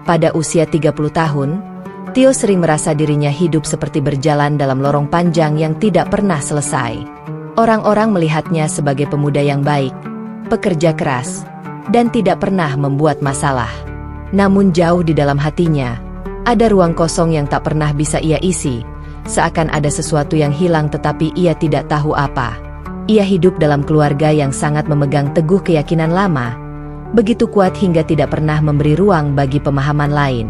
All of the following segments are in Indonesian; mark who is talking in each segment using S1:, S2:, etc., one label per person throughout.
S1: Pada usia 30 tahun, Tio sering merasa dirinya hidup seperti berjalan dalam lorong panjang yang tidak pernah selesai. Orang-orang melihatnya sebagai pemuda yang baik, pekerja keras, dan tidak pernah membuat masalah. Namun jauh di dalam hatinya, ada ruang kosong yang tak pernah bisa ia isi, seakan ada sesuatu yang hilang tetapi ia tidak tahu apa. Ia hidup dalam keluarga yang sangat memegang teguh keyakinan lama, begitu kuat hingga tidak pernah memberi ruang bagi pemahaman lain.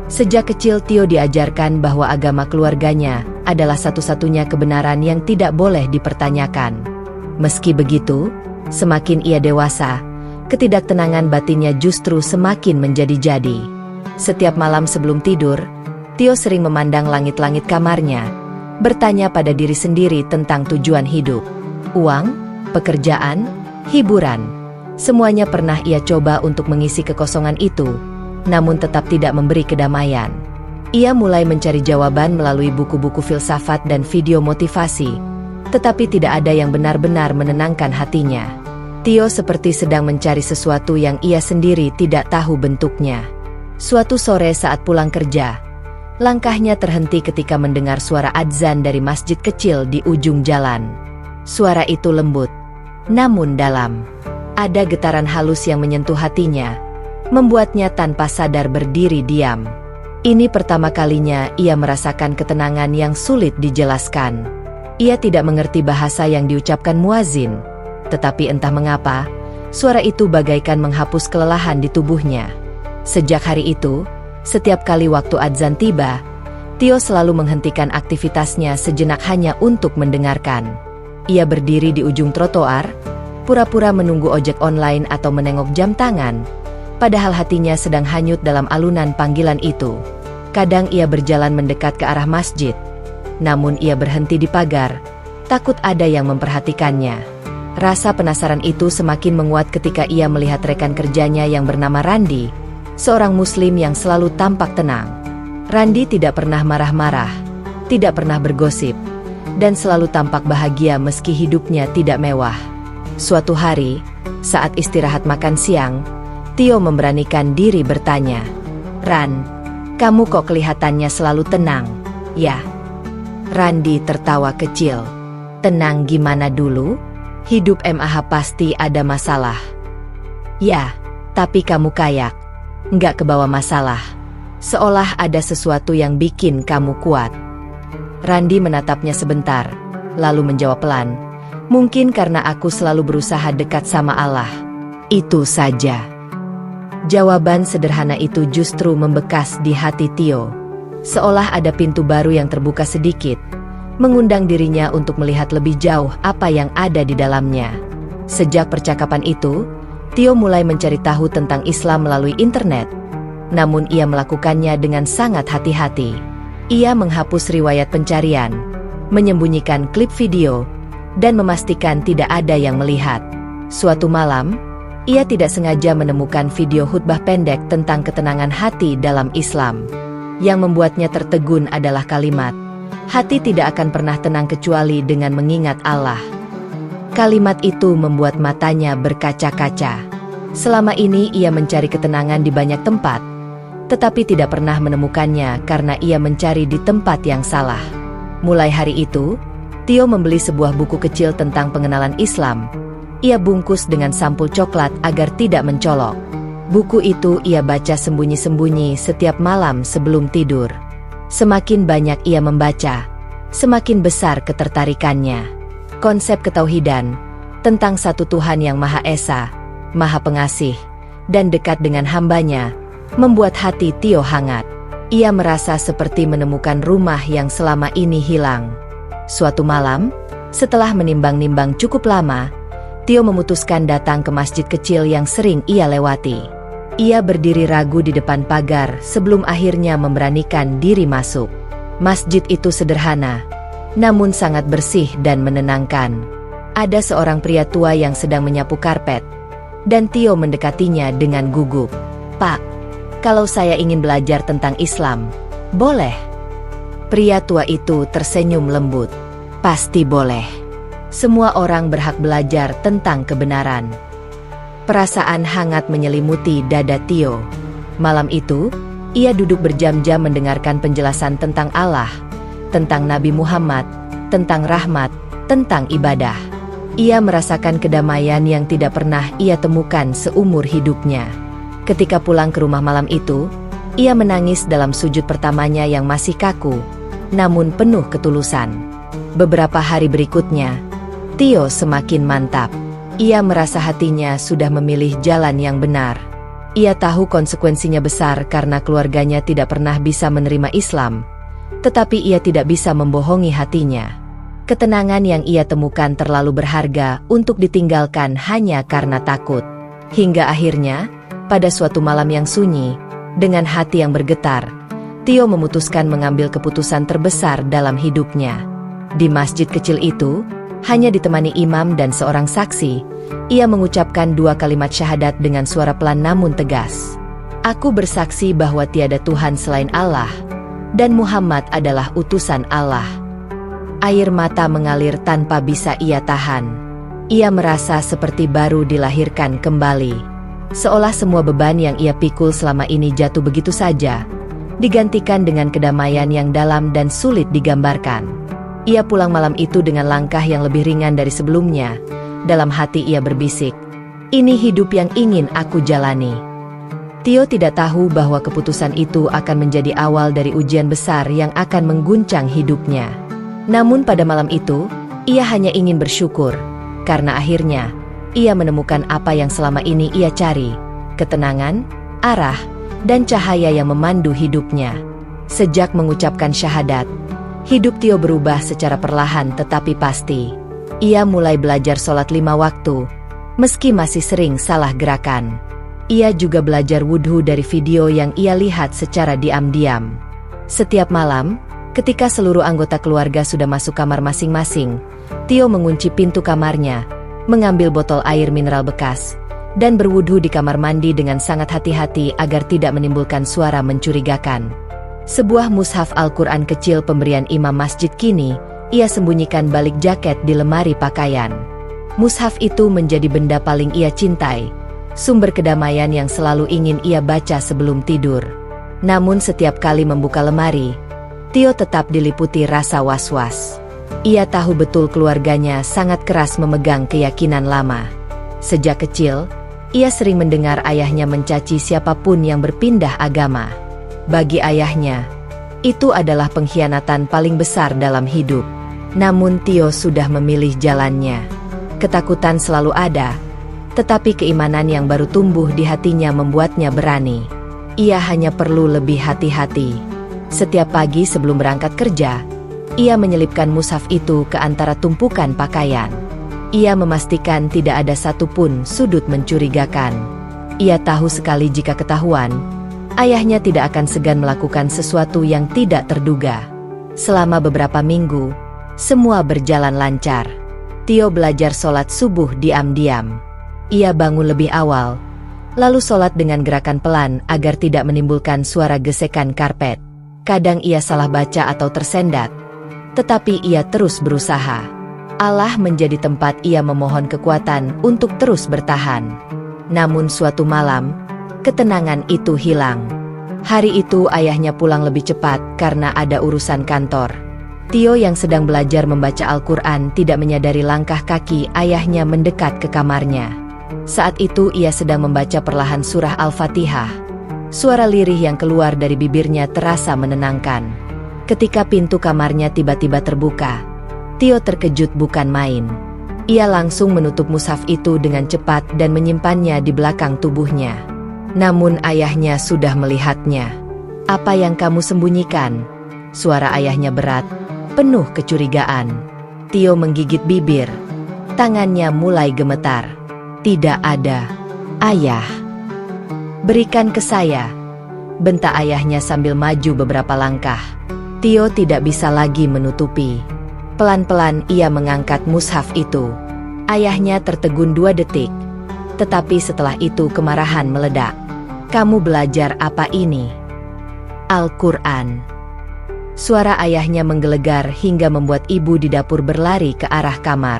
S1: Sejak kecil Tio diajarkan bahwa agama keluarganya adalah satu-satunya kebenaran yang tidak boleh dipertanyakan. Meski begitu, semakin ia dewasa, ketidaktenangan batinnya justru semakin menjadi-jadi. Setiap malam sebelum tidur, Tio sering memandang langit-langit kamarnya, bertanya pada diri sendiri tentang tujuan hidup. Uang, pekerjaan, hiburan, semuanya pernah ia coba untuk mengisi kekosongan itu, namun tetap tidak memberi kedamaian. Ia mulai mencari jawaban melalui buku-buku filsafat dan video motivasi, tetapi tidak ada yang benar-benar menenangkan hatinya. Tio seperti sedang mencari sesuatu yang ia sendiri tidak tahu bentuknya. Suatu sore saat pulang kerja, langkahnya terhenti ketika mendengar suara adzan dari masjid kecil di ujung jalan. Suara itu lembut, namun dalam. Ada getaran halus yang menyentuh hatinya, membuatnya tanpa sadar berdiri diam. Ini pertama kalinya ia merasakan ketenangan yang sulit dijelaskan. Ia tidak mengerti bahasa yang diucapkan muazin, tetapi entah mengapa, suara itu bagaikan menghapus kelelahan di tubuhnya. Sejak hari itu, setiap kali waktu adzan tiba, Tio selalu menghentikan aktivitasnya sejenak hanya untuk mendengarkan. Ia berdiri di ujung trotoar, pura-pura menunggu ojek online atau menengok jam tangan, padahal hatinya sedang hanyut dalam alunan panggilan itu. Kadang ia berjalan mendekat ke arah masjid, namun ia berhenti di pagar, takut ada yang memperhatikannya. Rasa penasaran itu semakin menguat ketika ia melihat rekan kerjanya yang bernama Randi, seorang muslim yang selalu tampak tenang. Randi tidak pernah marah-marah, tidak pernah bergosip, dan selalu tampak bahagia meski hidupnya tidak mewah. Suatu hari, saat istirahat makan siang, Tio memberanikan diri bertanya, "Ran, kamu kok kelihatannya selalu tenang, ya?" Randi tertawa kecil. "Tenang gimana dulu? Hidup MAH pasti ada masalah." "Ya, tapi kamu kayak nggak kebawa masalah. Seolah ada sesuatu yang bikin kamu kuat." Randi menatapnya sebentar, lalu menjawab pelan, "Mungkin karena aku selalu berusaha dekat sama Allah. Itu saja." Jawaban sederhana itu justru membekas di hati Tio. Seolah ada pintu baru yang terbuka sedikit, mengundang dirinya untuk melihat lebih jauh apa yang ada di dalamnya. Sejak percakapan itu, Tio mulai mencari tahu tentang Islam melalui internet. Namun ia melakukannya dengan sangat hati-hati. Ia menghapus riwayat pencarian, menyembunyikan klip video, dan memastikan tidak ada yang melihat. Suatu malam, ia tidak sengaja menemukan video khutbah pendek tentang ketenangan hati dalam Islam. Yang membuatnya tertegun adalah kalimat, "Hati tidak akan pernah tenang kecuali dengan mengingat Allah." Kalimat itu membuat matanya berkaca-kaca. Selama ini ia mencari ketenangan di banyak tempat, tetapi tidak pernah menemukannya karena ia mencari di tempat yang salah. Mulai hari itu, Tio membeli sebuah buku kecil tentang pengenalan Islam. Ia bungkus dengan sampul coklat agar tidak mencolok. Buku itu ia baca sembunyi-sembunyi setiap malam sebelum tidur. Semakin banyak ia membaca, semakin besar ketertarikannya. Konsep ketauhidan, tentang satu Tuhan yang Maha Esa, Maha Pengasih, dan dekat dengan hambanya, membuat hati Tio hangat. Ia merasa seperti menemukan rumah yang selama ini hilang. Suatu malam, setelah menimbang-nimbang cukup lama, Tio memutuskan datang ke masjid kecil yang sering ia lewati. Ia berdiri ragu di depan pagar sebelum akhirnya memberanikan diri masuk. Masjid itu sederhana, namun sangat bersih dan menenangkan. Ada seorang pria tua yang sedang menyapu karpet, dan Tio mendekatinya dengan gugup. "Pak, kalau saya ingin belajar tentang Islam, boleh?" Pria tua itu tersenyum lembut. "Pasti boleh. Semua orang berhak belajar tentang kebenaran." Perasaan hangat menyelimuti dada Tio. Malam itu, ia duduk berjam-jam mendengarkan penjelasan tentang Allah, tentang Nabi Muhammad, tentang rahmat, tentang ibadah. Ia merasakan kedamaian yang tidak pernah ia temukan seumur hidupnya. Ketika pulang ke rumah malam itu, ia menangis dalam sujud pertamanya yang masih kaku, namun penuh ketulusan. Beberapa hari berikutnya, Tio semakin mantap. Ia merasa hatinya sudah memilih jalan yang benar. Ia tahu konsekuensinya besar karena keluarganya tidak pernah bisa menerima Islam, tetapi ia tidak bisa membohongi hatinya. Ketenangan yang ia temukan terlalu berharga untuk ditinggalkan hanya karena takut. Hingga akhirnya, pada suatu malam yang sunyi, dengan hati yang bergetar, Tio memutuskan mengambil keputusan terbesar dalam hidupnya. Di masjid kecil itu, hanya ditemani imam dan seorang saksi, ia mengucapkan 2 kalimat syahadat dengan suara pelan namun tegas. "Aku bersaksi bahwa tiada Tuhan selain Allah, dan Muhammad adalah utusan Allah." Air mata mengalir tanpa bisa ia tahan. Ia merasa seperti baru dilahirkan kembali. Seolah semua beban yang ia pikul selama ini jatuh begitu saja, digantikan dengan kedamaian yang dalam dan sulit digambarkan. Ia pulang malam itu dengan langkah yang lebih ringan dari sebelumnya. Dalam hati ia berbisik, "Ini hidup yang ingin aku jalani." Tio tidak tahu bahwa keputusan itu akan menjadi awal dari ujian besar yang akan mengguncang hidupnya. Namun pada malam itu, ia hanya ingin bersyukur, karena akhirnya, ia menemukan apa yang selama ini ia cari, ketenangan, arah, dan cahaya yang memandu hidupnya. Sejak mengucapkan syahadat, hidup Tio berubah secara perlahan tetapi pasti. Ia mulai belajar sholat 5 waktu, meski masih sering salah gerakan. Ia juga belajar wudhu dari video yang ia lihat secara diam-diam. Setiap malam, ketika seluruh anggota keluarga sudah masuk kamar masing-masing, Tio mengunci pintu kamarnya, mengambil botol air mineral bekas, dan berwudhu di kamar mandi dengan sangat hati-hati agar tidak menimbulkan suara mencurigakan. Sebuah mushaf Al-Quran kecil pemberian imam masjid kini, ia sembunyikan balik jaket di lemari pakaian. Mushaf itu menjadi benda paling ia cintai, sumber kedamaian yang selalu ingin ia baca sebelum tidur. Namun setiap kali membuka lemari, Tio tetap diliputi rasa was-was. Ia tahu betul keluarganya sangat keras memegang keyakinan lama. Sejak kecil, ia sering mendengar ayahnya mencaci siapapun yang berpindah agama. Bagi ayahnya, itu adalah pengkhianatan paling besar dalam hidup. Namun Tio sudah memilih jalannya. Ketakutan selalu ada, tetapi keimanan yang baru tumbuh di hatinya membuatnya berani. Ia hanya perlu lebih hati-hati. Setiap pagi sebelum berangkat kerja, ia menyelipkan mushaf itu ke antara tumpukan pakaian. Ia memastikan tidak ada satupun sudut mencurigakan. Ia tahu sekali jika ketahuan, ayahnya tidak akan segan melakukan sesuatu yang tidak terduga. Selama beberapa minggu, semua berjalan lancar. Tio belajar sholat subuh diam-diam. Ia bangun lebih awal, lalu sholat dengan gerakan pelan agar tidak menimbulkan suara gesekan karpet. Kadang ia salah baca atau tersendat, tetapi ia terus berusaha. Allah menjadi tempat ia memohon kekuatan untuk terus bertahan. Namun suatu malam, ketenangan itu hilang. Hari itu ayahnya pulang lebih cepat karena ada urusan kantor. Tio yang sedang belajar membaca Al-Quran tidak menyadari langkah kaki ayahnya mendekat ke kamarnya. Saat itu ia sedang membaca perlahan surah Al-Fatihah. Suara lirih yang keluar dari bibirnya terasa menenangkan. Ketika pintu kamarnya tiba-tiba terbuka, Tio terkejut bukan main. Ia langsung menutup mushaf itu dengan cepat dan menyimpannya di belakang tubuhnya. Namun ayahnya sudah melihatnya. "Apa yang kamu sembunyikan?" Suara ayahnya berat, penuh kecurigaan. Tio menggigit bibir. Tangannya mulai gemetar. "Tidak ada, Ayah." "Berikan ke saya," bentak ayahnya sambil maju beberapa langkah. Tio tidak bisa lagi menutupi. Pelan-pelan ia mengangkat mushaf itu. Ayahnya tertegun 2 detik. Tetapi setelah itu kemarahan meledak. "Kamu belajar apa ini?" "Al-Quran." Suara ayahnya menggelegar hingga membuat ibu di dapur berlari ke arah kamar.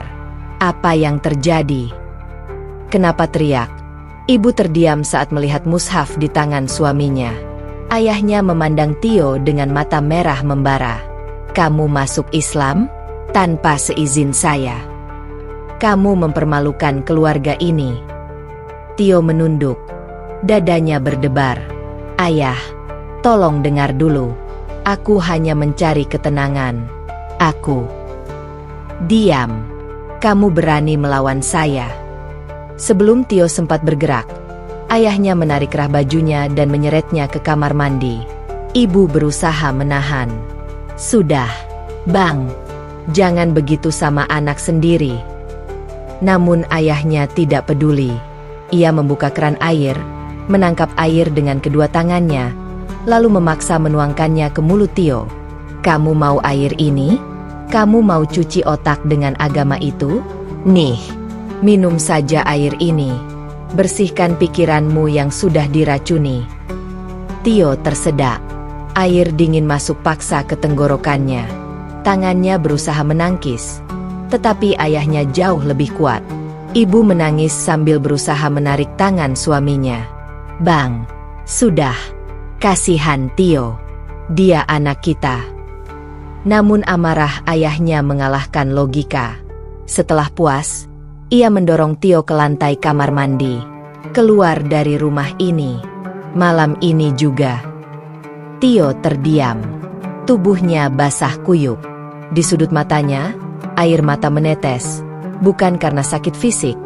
S1: "Apa yang terjadi? Kenapa teriak?" Ibu terdiam saat melihat mushaf di tangan suaminya. Ayahnya memandang Tio dengan mata merah membara. "Kamu masuk Islam tanpa seizin saya. Kamu mempermalukan keluarga ini." Tio menunduk. Dadanya berdebar. "Ayah, tolong dengar dulu. Aku hanya mencari ketenangan. Aku..." "Diam. Kamu berani melawan saya." Sebelum Tio sempat bergerak, ayahnya menarik kerah bajunya dan menyeretnya ke kamar mandi. Ibu berusaha menahan. "Sudah, Bang. Jangan begitu sama anak sendiri." Namun ayahnya tidak peduli. Ia membuka keran air, menangkap air dengan kedua tangannya, lalu memaksa menuangkannya ke mulut Tio. "Kamu mau air ini? Kamu mau cuci otak dengan agama itu? Nih, minum saja air ini. Bersihkan pikiranmu yang sudah diracuni." Tio tersedak. Air dingin masuk paksa ke tenggorokannya. Tangannya berusaha menangkis, tetapi ayahnya jauh lebih kuat. Ibu menangis sambil berusaha menarik tangan suaminya. "Bang, sudah. Kasihan Tio. Dia anak kita." Namun amarah ayahnya mengalahkan logika. Setelah puas, ia mendorong Tio ke lantai kamar mandi. "Keluar dari rumah ini. Malam ini juga." Tio terdiam. Tubuhnya basah kuyup. Di sudut matanya, air mata menetes. Bukan karena sakit fisik,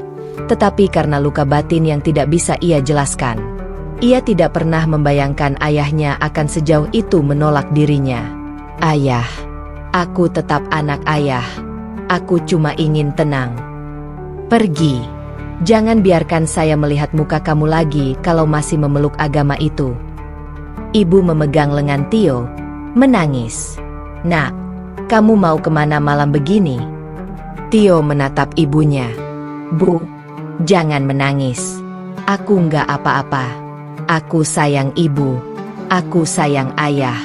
S1: tetapi karena luka batin yang tidak bisa ia jelaskan. Ia tidak pernah membayangkan ayahnya akan sejauh itu menolak dirinya. "Ayah, aku tetap anak ayah. Aku cuma ingin tenang. Pergi. Jangan biarkan saya melihat muka kamu lagi kalau masih memeluk agama itu." Ibu memegang lengan Tio, menangis. "Nak, kamu mau kemana malam begini?" Tio menatap ibunya. "Bu, jangan menangis. Aku nggak apa-apa. Aku sayang ibu. Aku sayang ayah."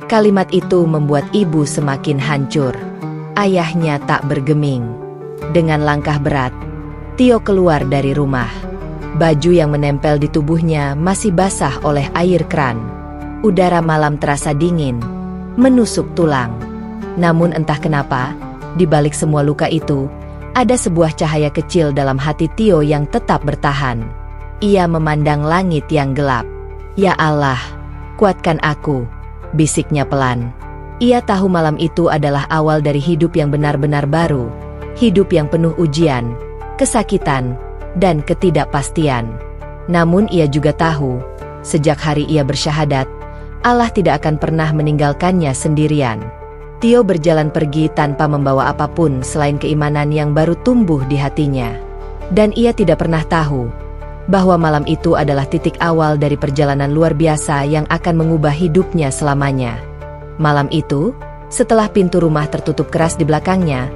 S1: Kalimat itu membuat ibu semakin hancur. Ayahnya tak bergeming. Dengan langkah berat, Tio keluar dari rumah. Baju yang menempel di tubuhnya masih basah oleh air keran. Udara malam terasa dingin, menusuk tulang. Namun entah kenapa, di balik semua luka itu, ada sebuah cahaya kecil dalam hati Tio yang tetap bertahan. Ia memandang langit yang gelap. "Ya Allah, kuatkan aku," bisiknya pelan. Ia tahu malam itu adalah awal dari hidup yang benar-benar baru. Hidup yang penuh ujian, kesakitan, dan ketidakpastian. Namun ia juga tahu, sejak hari ia bersyahadat, Allah tidak akan pernah meninggalkannya sendirian. Tio berjalan pergi tanpa membawa apapun selain keimanan yang baru tumbuh di hatinya. Dan ia tidak pernah tahu bahwa malam itu adalah titik awal dari perjalanan luar biasa yang akan mengubah hidupnya selamanya. Malam itu, setelah pintu rumah tertutup keras di belakangnya,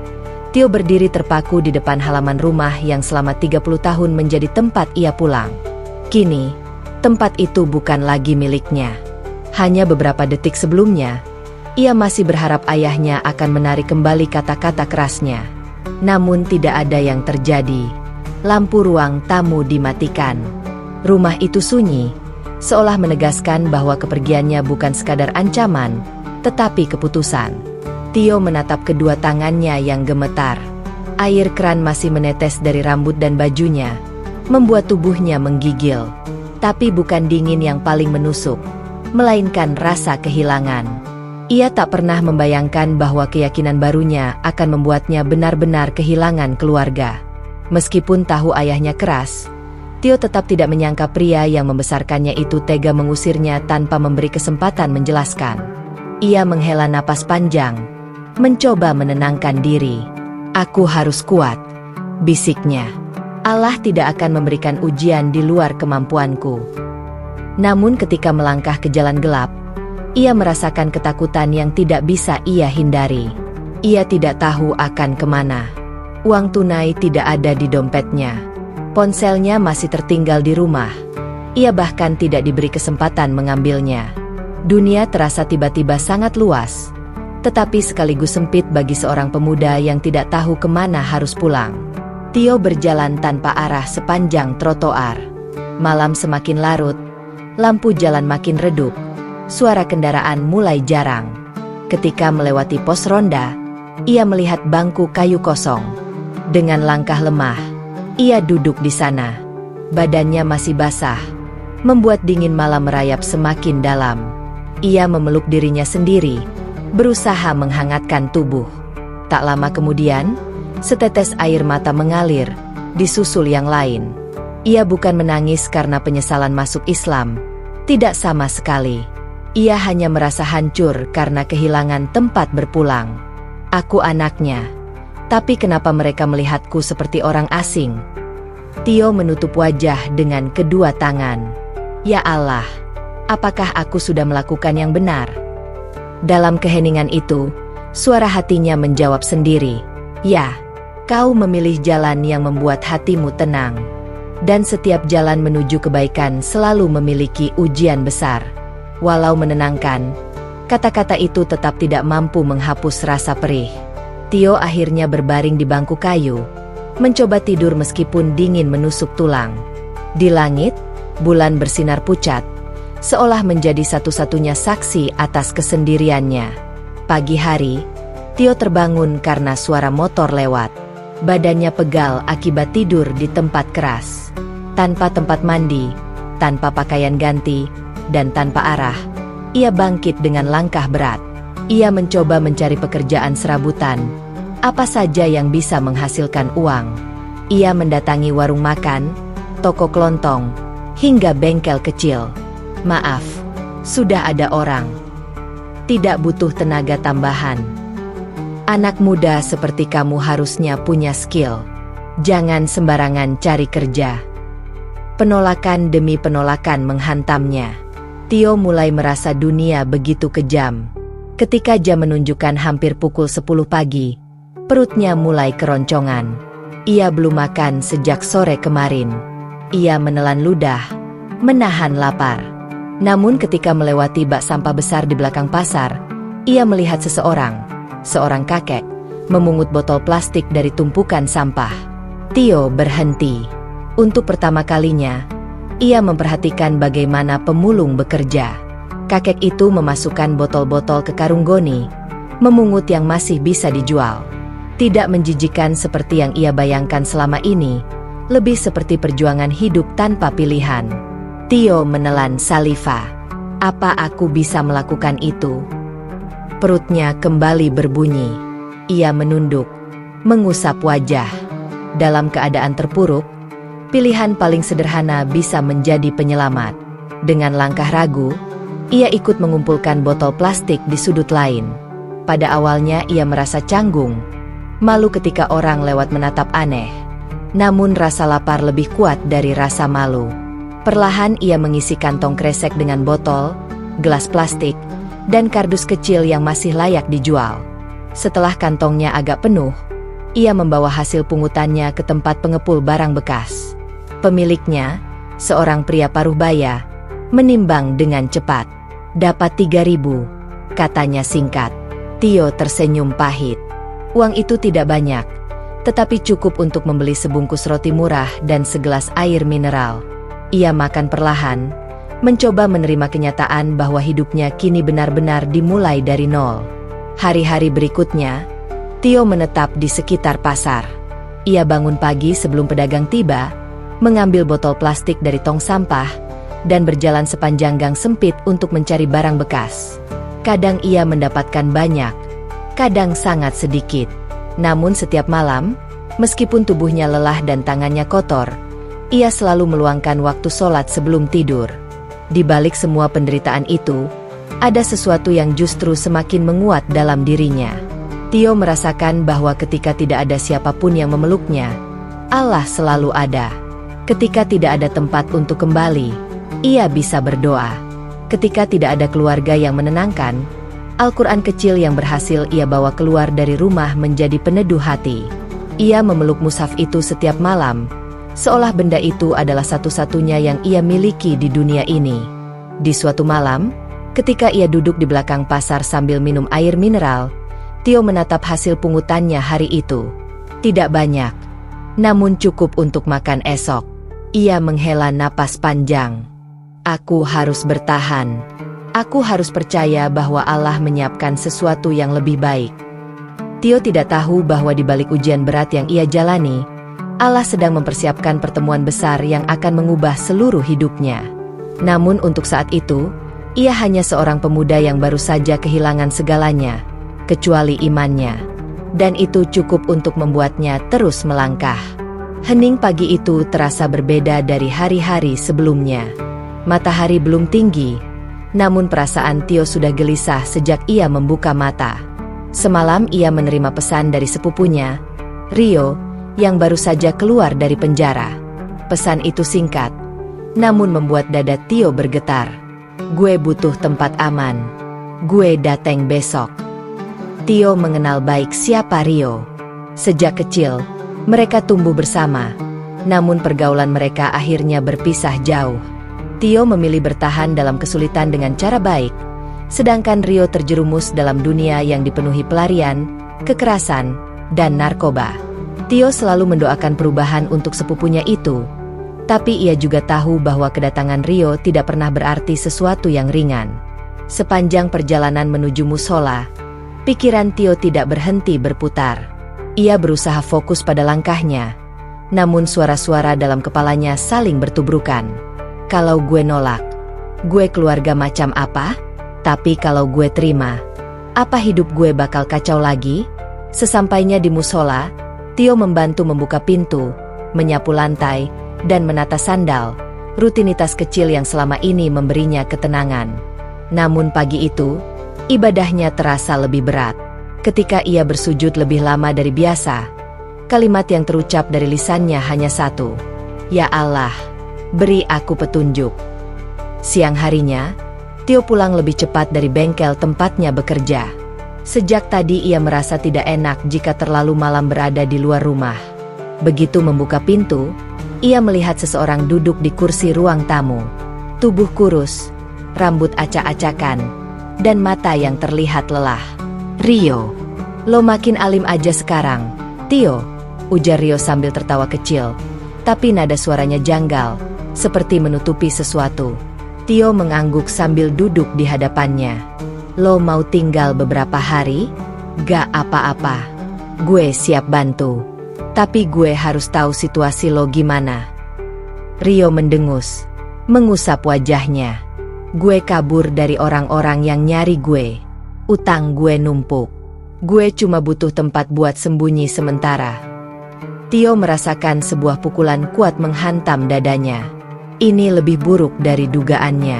S1: Tio berdiri terpaku di depan halaman rumah yang selama 30 tahun menjadi tempat ia pulang. Kini, tempat itu bukan lagi miliknya. Hanya beberapa detik sebelumnya, ia masih berharap ayahnya akan menarik kembali kata-kata kerasnya. Namun tidak ada yang terjadi. Lampu ruang tamu dimatikan. Rumah itu sunyi, seolah menegaskan bahwa kepergiannya bukan sekadar ancaman, tetapi keputusan. Tio menatap kedua tangannya yang gemetar. Air keran masih menetes dari rambut dan bajunya, membuat tubuhnya menggigil. Tapi bukan dingin yang paling menusuk, melainkan rasa kehilangan. Ia tak pernah membayangkan bahwa keyakinan barunya akan membuatnya benar-benar kehilangan keluarga. Meskipun tahu ayahnya keras, Tio tetap tidak menyangka pria yang membesarkannya itu tega mengusirnya tanpa memberi kesempatan menjelaskan. Ia menghela napas panjang, mencoba menenangkan diri. "Aku harus kuat," bisiknya. "Allah tidak akan memberikan ujian di luar kemampuanku." Namun ketika melangkah ke jalan gelap, ia merasakan ketakutan yang tidak bisa ia hindari. Ia tidak tahu akan kemana. Uang tunai tidak ada di dompetnya. Ponselnya masih tertinggal di rumah. Ia bahkan tidak diberi kesempatan mengambilnya. Dunia terasa tiba-tiba sangat luas, tetapi sekaligus sempit bagi seorang pemuda yang tidak tahu kemana harus pulang. Tio berjalan tanpa arah sepanjang trotoar. Malam semakin larut, lampu jalan makin redup, suara kendaraan mulai jarang. Ketika melewati pos ronda, ia melihat bangku kayu kosong. Dengan langkah lemah, ia duduk di sana. Badannya masih basah, membuat dingin malam merayap semakin dalam. Ia memeluk dirinya sendiri, berusaha menghangatkan tubuh. Tak lama kemudian, setetes air mata mengalir, disusul yang lain. Ia bukan menangis karena penyesalan masuk Islam. Tidak sama sekali. Ia hanya merasa hancur karena kehilangan tempat berpulang. Aku anaknya. Tapi kenapa mereka melihatku seperti orang asing? Tio menutup wajah dengan kedua tangan. Ya Allah, apakah aku sudah melakukan yang benar? Dalam keheningan itu, suara hatinya menjawab sendiri. Ya, kau memilih jalan yang membuat hatimu tenang. Dan setiap jalan menuju kebaikan selalu memiliki ujian besar. Walau menenangkan, kata-kata itu tetap tidak mampu menghapus rasa perih. Tio akhirnya berbaring di bangku kayu, mencoba tidur meskipun dingin menusuk tulang. Di langit, bulan bersinar pucat, seolah menjadi satu-satunya saksi atas kesendiriannya. Pagi hari, Tio terbangun karena suara motor lewat. Badannya pegal akibat tidur di tempat keras. Tanpa tempat mandi, tanpa pakaian ganti, dan tanpa arah, ia bangkit dengan langkah berat. Ia mencoba mencari pekerjaan serabutan, apa saja yang bisa menghasilkan uang. Ia mendatangi warung makan, toko kelontong, hingga bengkel kecil. Maaf, sudah ada orang. Tidak butuh tenaga tambahan. Anak muda seperti kamu harusnya punya skill. Jangan sembarangan cari kerja. Penolakan demi penolakan menghantamnya. Tio mulai merasa dunia begitu kejam. Ketika jam menunjukkan hampir pukul 10 pagi, perutnya mulai keroncongan. Ia belum makan sejak sore kemarin. Ia menelan ludah, menahan lapar. Namun ketika melewati bak sampah besar di belakang pasar, ia melihat seorang kakek, memungut botol plastik dari tumpukan sampah. Tio berhenti. Untuk pertama kalinya, ia memperhatikan bagaimana pemulung bekerja. Kakek itu memasukkan botol-botol ke karung goni, memungut yang masih bisa dijual. Tidak menjijikan seperti yang ia bayangkan selama ini, lebih seperti perjuangan hidup tanpa pilihan. Tio menelan saliva. Apa aku bisa melakukan itu? Perutnya kembali berbunyi. Ia menunduk, mengusap wajah. Dalam keadaan terpuruk, pilihan paling sederhana bisa menjadi penyelamat. Dengan langkah ragu, ia ikut mengumpulkan botol plastik di sudut lain. Pada awalnya ia merasa canggung, malu ketika orang lewat menatap aneh. Namun rasa lapar lebih kuat dari rasa malu. Perlahan ia mengisi kantong kresek dengan botol, gelas plastik, dan kardus kecil yang masih layak dijual. Setelah kantongnya agak penuh, ia membawa hasil pungutannya ke tempat pengepul barang bekas. Pemiliknya, seorang pria paruh baya, menimbang dengan cepat. Dapat 3.000, katanya singkat. Tio tersenyum pahit. Uang itu tidak banyak, tetapi cukup untuk membeli sebungkus roti murah dan segelas air mineral. Ia makan perlahan, mencoba menerima kenyataan bahwa hidupnya kini benar-benar dimulai dari nol. Hari-hari berikutnya, Tio menetap di sekitar pasar. Ia bangun pagi sebelum pedagang tiba, mengambil botol plastik dari tong sampah, dan berjalan sepanjang gang sempit untuk mencari barang bekas. Kadang ia mendapatkan banyak, kadang sangat sedikit. Namun setiap malam, meskipun tubuhnya lelah dan tangannya kotor, ia selalu meluangkan waktu sholat sebelum tidur. Di balik semua penderitaan itu, ada sesuatu yang justru semakin menguat dalam dirinya. Tio merasakan bahwa ketika tidak ada siapapun yang memeluknya, Allah selalu ada. Ketika tidak ada tempat untuk kembali, ia bisa berdoa. Ketika tidak ada keluarga yang menenangkan, Al-Quran kecil yang berhasil ia bawa keluar dari rumah menjadi peneduh hati. Ia memeluk mushaf itu setiap malam, seolah benda itu adalah satu-satunya yang ia miliki di dunia ini. Di suatu malam, ketika ia duduk di belakang pasar sambil minum air mineral, Tio menatap hasil pungutannya hari itu. Tidak banyak, namun cukup untuk makan esok. Ia menghela napas panjang. Aku harus bertahan. Aku harus percaya bahwa Allah menyiapkan sesuatu yang lebih baik. Tio tidak tahu bahwa di balik ujian berat yang ia jalani, Allah sedang mempersiapkan pertemuan besar yang akan mengubah seluruh hidupnya. Namun untuk saat itu, ia hanya seorang pemuda yang baru saja kehilangan segalanya, kecuali imannya. Dan itu cukup untuk membuatnya terus melangkah. Hening pagi itu terasa berbeda dari hari-hari sebelumnya. Matahari belum tinggi, namun perasaan Tio sudah gelisah sejak ia membuka mata. Semalam ia menerima pesan dari sepupunya, Rio, yang baru saja keluar dari penjara. Pesan itu singkat, namun membuat dada Tio bergetar. Gue butuh tempat aman. Gue datang besok. Tio mengenal baik siapa Rio. Sejak kecil, mereka tumbuh bersama, namun pergaulan mereka akhirnya berpisah jauh. Tio memilih bertahan dalam kesulitan dengan cara baik, sedangkan Rio terjerumus dalam dunia yang dipenuhi pelarian, kekerasan, dan narkoba. Tio selalu mendoakan perubahan untuk sepupunya itu, tapi ia juga tahu bahwa kedatangan Rio tidak pernah berarti sesuatu yang ringan. Sepanjang perjalanan menuju musola, pikiran Tio tidak berhenti berputar. Ia berusaha fokus pada langkahnya, namun suara-suara dalam kepalanya saling bertubrukan. Kalau gue nolak, gue keluarga macam apa? Tapi kalau gue terima, apa hidup gue bakal kacau lagi? Sesampainya di musola, Tio membantu membuka pintu, menyapu lantai, dan menata sandal, rutinitas kecil yang selama ini memberinya ketenangan. Namun pagi itu, ibadahnya terasa lebih berat. Ketika ia bersujud lebih lama dari biasa, kalimat yang terucap dari lisannya hanya satu, "Ya Allah, beri aku petunjuk." Siang harinya, Tio pulang lebih cepat dari bengkel tempatnya bekerja. Sejak tadi ia merasa tidak enak jika terlalu malam berada di luar rumah. Begitu membuka pintu, ia melihat seseorang duduk di kursi ruang tamu. Tubuh kurus, rambut acak-acakan, dan mata yang terlihat lelah. "Rio, lo makin alim aja sekarang, Tio," ujar Rio sambil tertawa kecil, tapi nada suaranya janggal, seperti menutupi sesuatu. Tio mengangguk sambil duduk di hadapannya. "Lo mau tinggal beberapa hari? Gak apa-apa. Gue siap bantu. Tapi gue harus tahu situasi lo gimana." Rio mendengus, mengusap wajahnya. "Gue kabur dari orang-orang yang nyari gue. Utang gue numpuk. Gue cuma butuh tempat buat sembunyi sementara." Tio merasakan sebuah pukulan kuat menghantam dadanya. Ini lebih buruk dari dugaannya.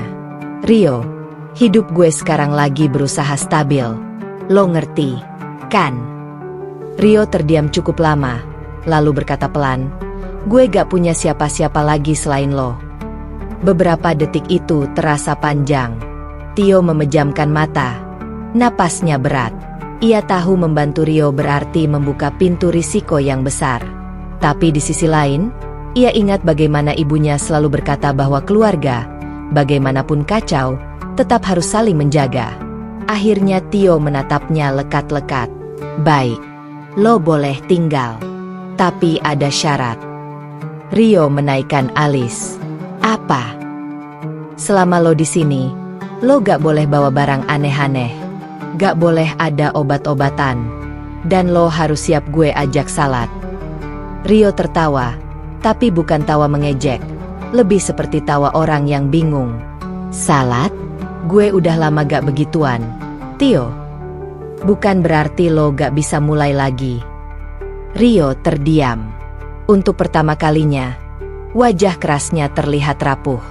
S1: "Rio, hidup gue sekarang lagi berusaha stabil. Lo ngerti, kan?" Rio terdiam cukup lama, lalu berkata pelan, "Gue gak punya siapa-siapa lagi selain lo." Beberapa detik itu terasa panjang. Tio memejamkan mata. Napasnya berat. Ia tahu membantu Rio berarti membuka pintu risiko yang besar. Tapi di sisi lain, ia ingat bagaimana ibunya selalu berkata bahwa keluarga, bagaimanapun kacau, tetap harus saling menjaga. Akhirnya Tio menatapnya lekat-lekat. "Baik, lo boleh tinggal. Tapi ada syarat." Rio menaikkan alis. "Apa?" "Selama lo di sini, lo gak boleh bawa barang aneh-aneh. Gak boleh ada obat-obatan. Dan lo harus siap gue ajak salat." Rio tertawa, tapi bukan tawa mengejek. Lebih seperti tawa orang yang bingung. "Salat? Gue udah lama gak begituan, Tio. Bukan berarti lo gak bisa mulai lagi." Rio terdiam. Untuk pertama kalinya, wajah kerasnya terlihat rapuh.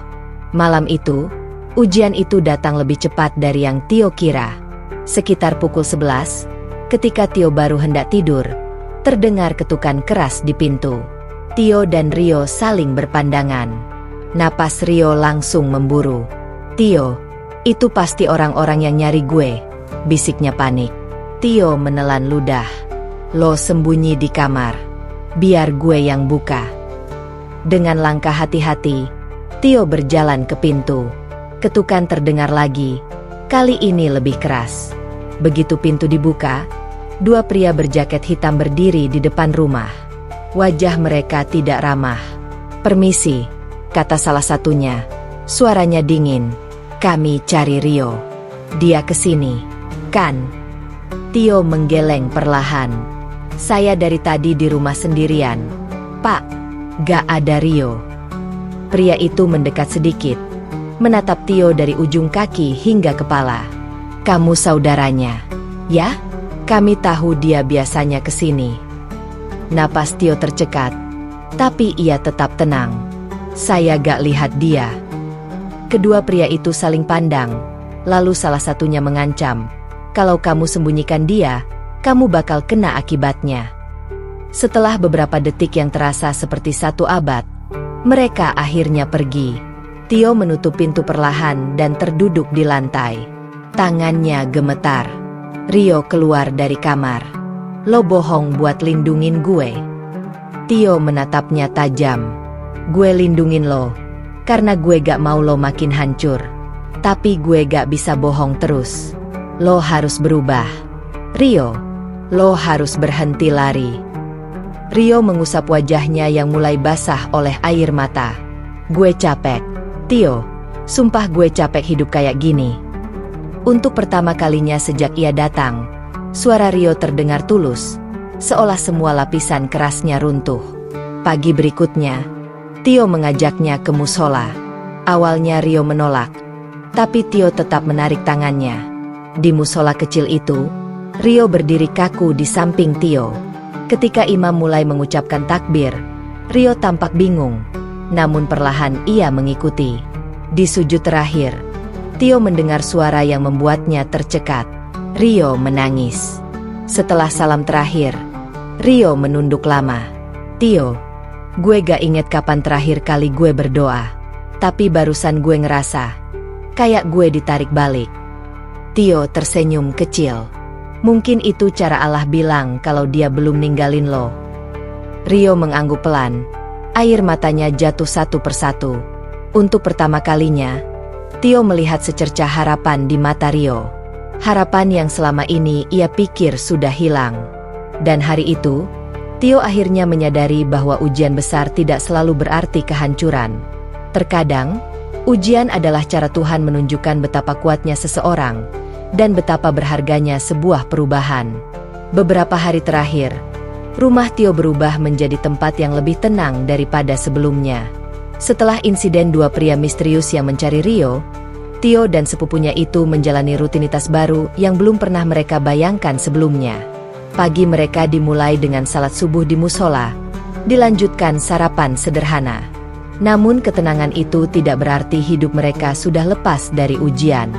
S1: Malam itu, ujian itu datang lebih cepat dari yang Tio kira. Sekitar pukul 11, ketika Tio baru hendak tidur, terdengar ketukan keras di pintu. Tio dan Rio saling berpandangan. Napas Rio langsung memburu. "Tio, itu pasti orang-orang yang nyari gue. bisiknya panik. Tio menelan ludah. Lo sembunyi di kamar. Biar gue yang buka. Dengan langkah hati-hati, Tio berjalan ke pintu. Ketukan terdengar lagi. Kali ini lebih keras. Begitu pintu dibuka, dua pria berjaket hitam berdiri di depan rumah. Wajah mereka tidak ramah. "Permisi," kata salah satunya. Suaranya dingin. "Kami cari Rio. Dia kesini, kan?" Tio menggeleng perlahan. "Saya dari tadi di rumah sendirian, Pak. Gak ada Rio." Pria itu mendekat sedikit, menatap Tio dari ujung kaki hingga kepala. "Kamu saudaranya, ya? Kami tahu dia biasanya kesini." Napas Tio tercekat, tapi ia tetap tenang. "Saya gak lihat dia." Kedua pria itu saling pandang, lalu salah satunya mengancam, "Kalau kamu sembunyikan dia, kamu bakal kena akibatnya." Setelah beberapa detik yang terasa seperti satu abad, mereka akhirnya pergi. Tio menutup pintu perlahan dan terduduk di lantai. Tangannya gemetar. Rio keluar dari kamar. "Lo bohong buat lindungin gue." Tio menatapnya tajam. "Gue lindungin lo, karena gue gak mau lo makin hancur. Tapi gue gak bisa bohong terus. Lo harus berubah. Rio, lo harus berhenti lari." Rio mengusap wajahnya yang mulai basah oleh air mata. "Gue capek, Tio. Sumpah gue capek hidup kayak gini." Untuk pertama kalinya sejak ia datang, suara Rio terdengar tulus, seolah semua lapisan kerasnya runtuh. Pagi berikutnya, Tio mengajaknya ke musola. Awalnya Rio menolak, tapi Tio tetap menarik tangannya. Di musola kecil itu, Rio berdiri kaku di samping Tio. Ketika imam mulai mengucapkan takbir, Rio tampak bingung, namun perlahan ia mengikuti. Di sujud terakhir, Tio mendengar suara yang membuatnya tercekat. Rio menangis. Setelah salam terakhir, Rio menunduk lama. "Tio, gue gak inget kapan terakhir kali gue berdoa, tapi barusan gue ngerasa kayak gue ditarik balik." Tio tersenyum kecil. "Mungkin itu cara Allah bilang kalau dia belum ninggalin lo." Rio mengangguk pelan. Air matanya jatuh satu persatu. Untuk pertama kalinya, Tio melihat secercah harapan di mata Rio. Harapan yang selama ini ia pikir sudah hilang. Dan hari itu, Tio akhirnya menyadari bahwa ujian besar tidak selalu berarti kehancuran. Terkadang, ujian adalah cara Tuhan menunjukkan betapa kuatnya seseorang dan betapa berharganya sebuah perubahan. Beberapa hari terakhir, rumah Tio berubah menjadi tempat yang lebih tenang daripada sebelumnya. Setelah insiden dua pria misterius yang mencari Rio, Tio dan sepupunya itu menjalani rutinitas baru yang belum pernah mereka bayangkan sebelumnya. Pagi mereka dimulai dengan salat subuh di musola, dilanjutkan sarapan sederhana. Namun ketenangan itu tidak berarti hidup mereka sudah lepas dari ujian.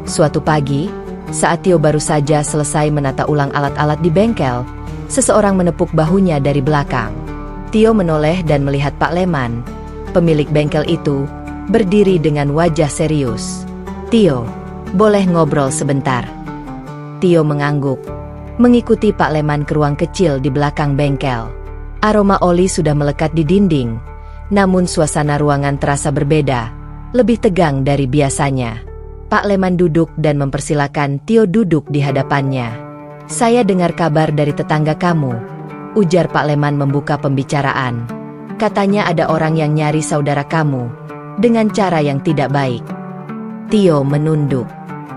S1: Suatu pagi, saat Tio baru saja selesai menata ulang alat-alat di bengkel, seseorang menepuk bahunya dari belakang. Tio menoleh dan melihat Pak Leman, pemilik bengkel itu, berdiri dengan wajah serius. "Tio, boleh ngobrol sebentar?" Tio mengangguk, mengikuti Pak Leman ke ruang kecil di belakang bengkel. Aroma oli sudah melekat di dinding, namun suasana ruangan terasa berbeda, lebih tegang dari biasanya. Pak Leman duduk dan mempersilakan Tio duduk di hadapannya. "Saya dengar kabar dari tetangga kamu," ujar Pak Leman membuka pembicaraan. "Katanya ada orang yang nyari saudara kamu, dengan cara yang tidak baik." Tio menunduk.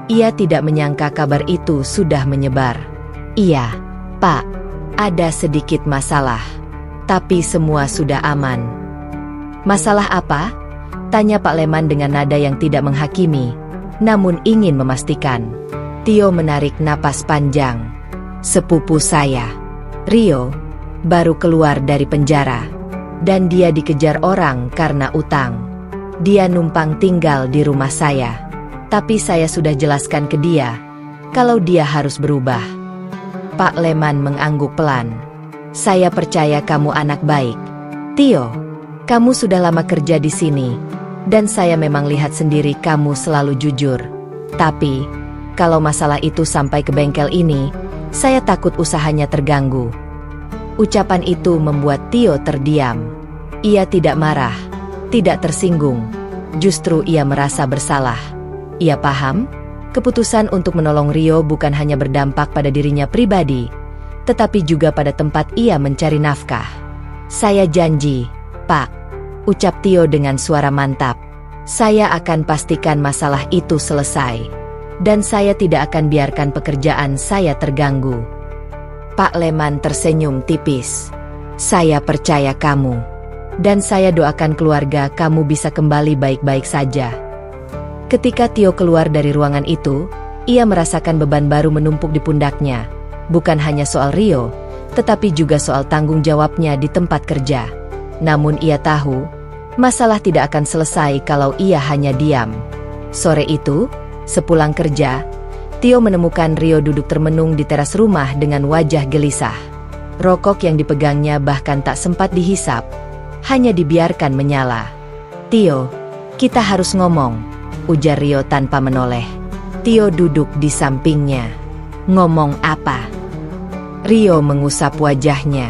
S1: Ia tidak menyangka kabar itu sudah menyebar. "Iya, Pak, ada sedikit masalah, tapi semua sudah aman." "Masalah apa?" tanya Pak Leman dengan nada yang tidak menghakimi, namun ingin memastikan. Tio menarik napas panjang. "Sepupu saya, Rio, baru keluar dari penjara, dan dia dikejar orang karena utang. Dia numpang tinggal di rumah saya, tapi saya sudah jelaskan ke dia kalau dia harus berubah." Pak Leman mengangguk pelan. "Saya percaya kamu anak baik, Tio. Kamu sudah lama kerja di sini, dan saya memang lihat sendiri kamu selalu jujur. Tapi, Kalau masalah itu sampai ke bengkel ini, saya takut usahanya terganggu." Ucapan itu membuat Tio terdiam. Ia tidak marah, tidak tersinggung. Justru ia merasa bersalah. Ia paham, keputusan untuk menolong Rio bukan hanya berdampak pada dirinya pribadi, tetapi juga pada tempat ia mencari nafkah. "Saya janji, Pak," ucap Tio dengan suara mantap. "Saya akan pastikan masalah itu selesai. Dan saya tidak akan biarkan pekerjaan saya terganggu." Pak Leman tersenyum tipis. "Saya percaya kamu. Dan saya doakan keluarga kamu bisa kembali baik-baik saja." Ketika Tio keluar dari ruangan itu, ia merasakan beban baru menumpuk di pundaknya. Bukan hanya soal Rio, tetapi juga soal tanggung jawabnya di tempat kerja. Namun ia tahu, masalah tidak akan selesai kalau ia hanya diam. Sore itu, sepulang kerja, Tio menemukan Rio duduk termenung di teras rumah dengan wajah gelisah. Rokok yang dipegangnya bahkan tak sempat dihisap, hanya dibiarkan menyala. "Tio, kita harus ngomong," ujar Rio tanpa menoleh. Tio duduk di sampingnya. "Ngomong apa?" Rio mengusap wajahnya.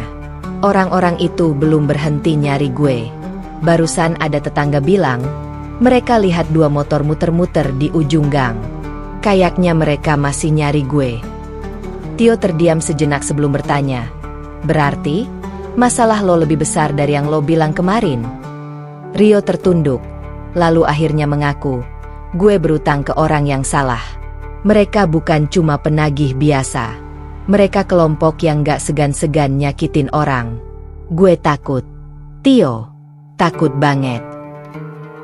S1: "Orang-orang itu belum berhenti nyari gue. Barusan ada tetangga bilang, mereka lihat 2 motor muter-muter di ujung gang. Kayaknya mereka masih nyari gue." Tio terdiam sejenak sebelum bertanya, "Berarti, masalah lo lebih besar dari yang lo bilang kemarin?" Rio tertunduk, lalu akhirnya mengaku, "Gue berutang ke orang yang salah. Mereka bukan cuma penagih biasa. Mereka kelompok yang gak segan-segan nyakitin orang. Gue takut. Tio, takut banget."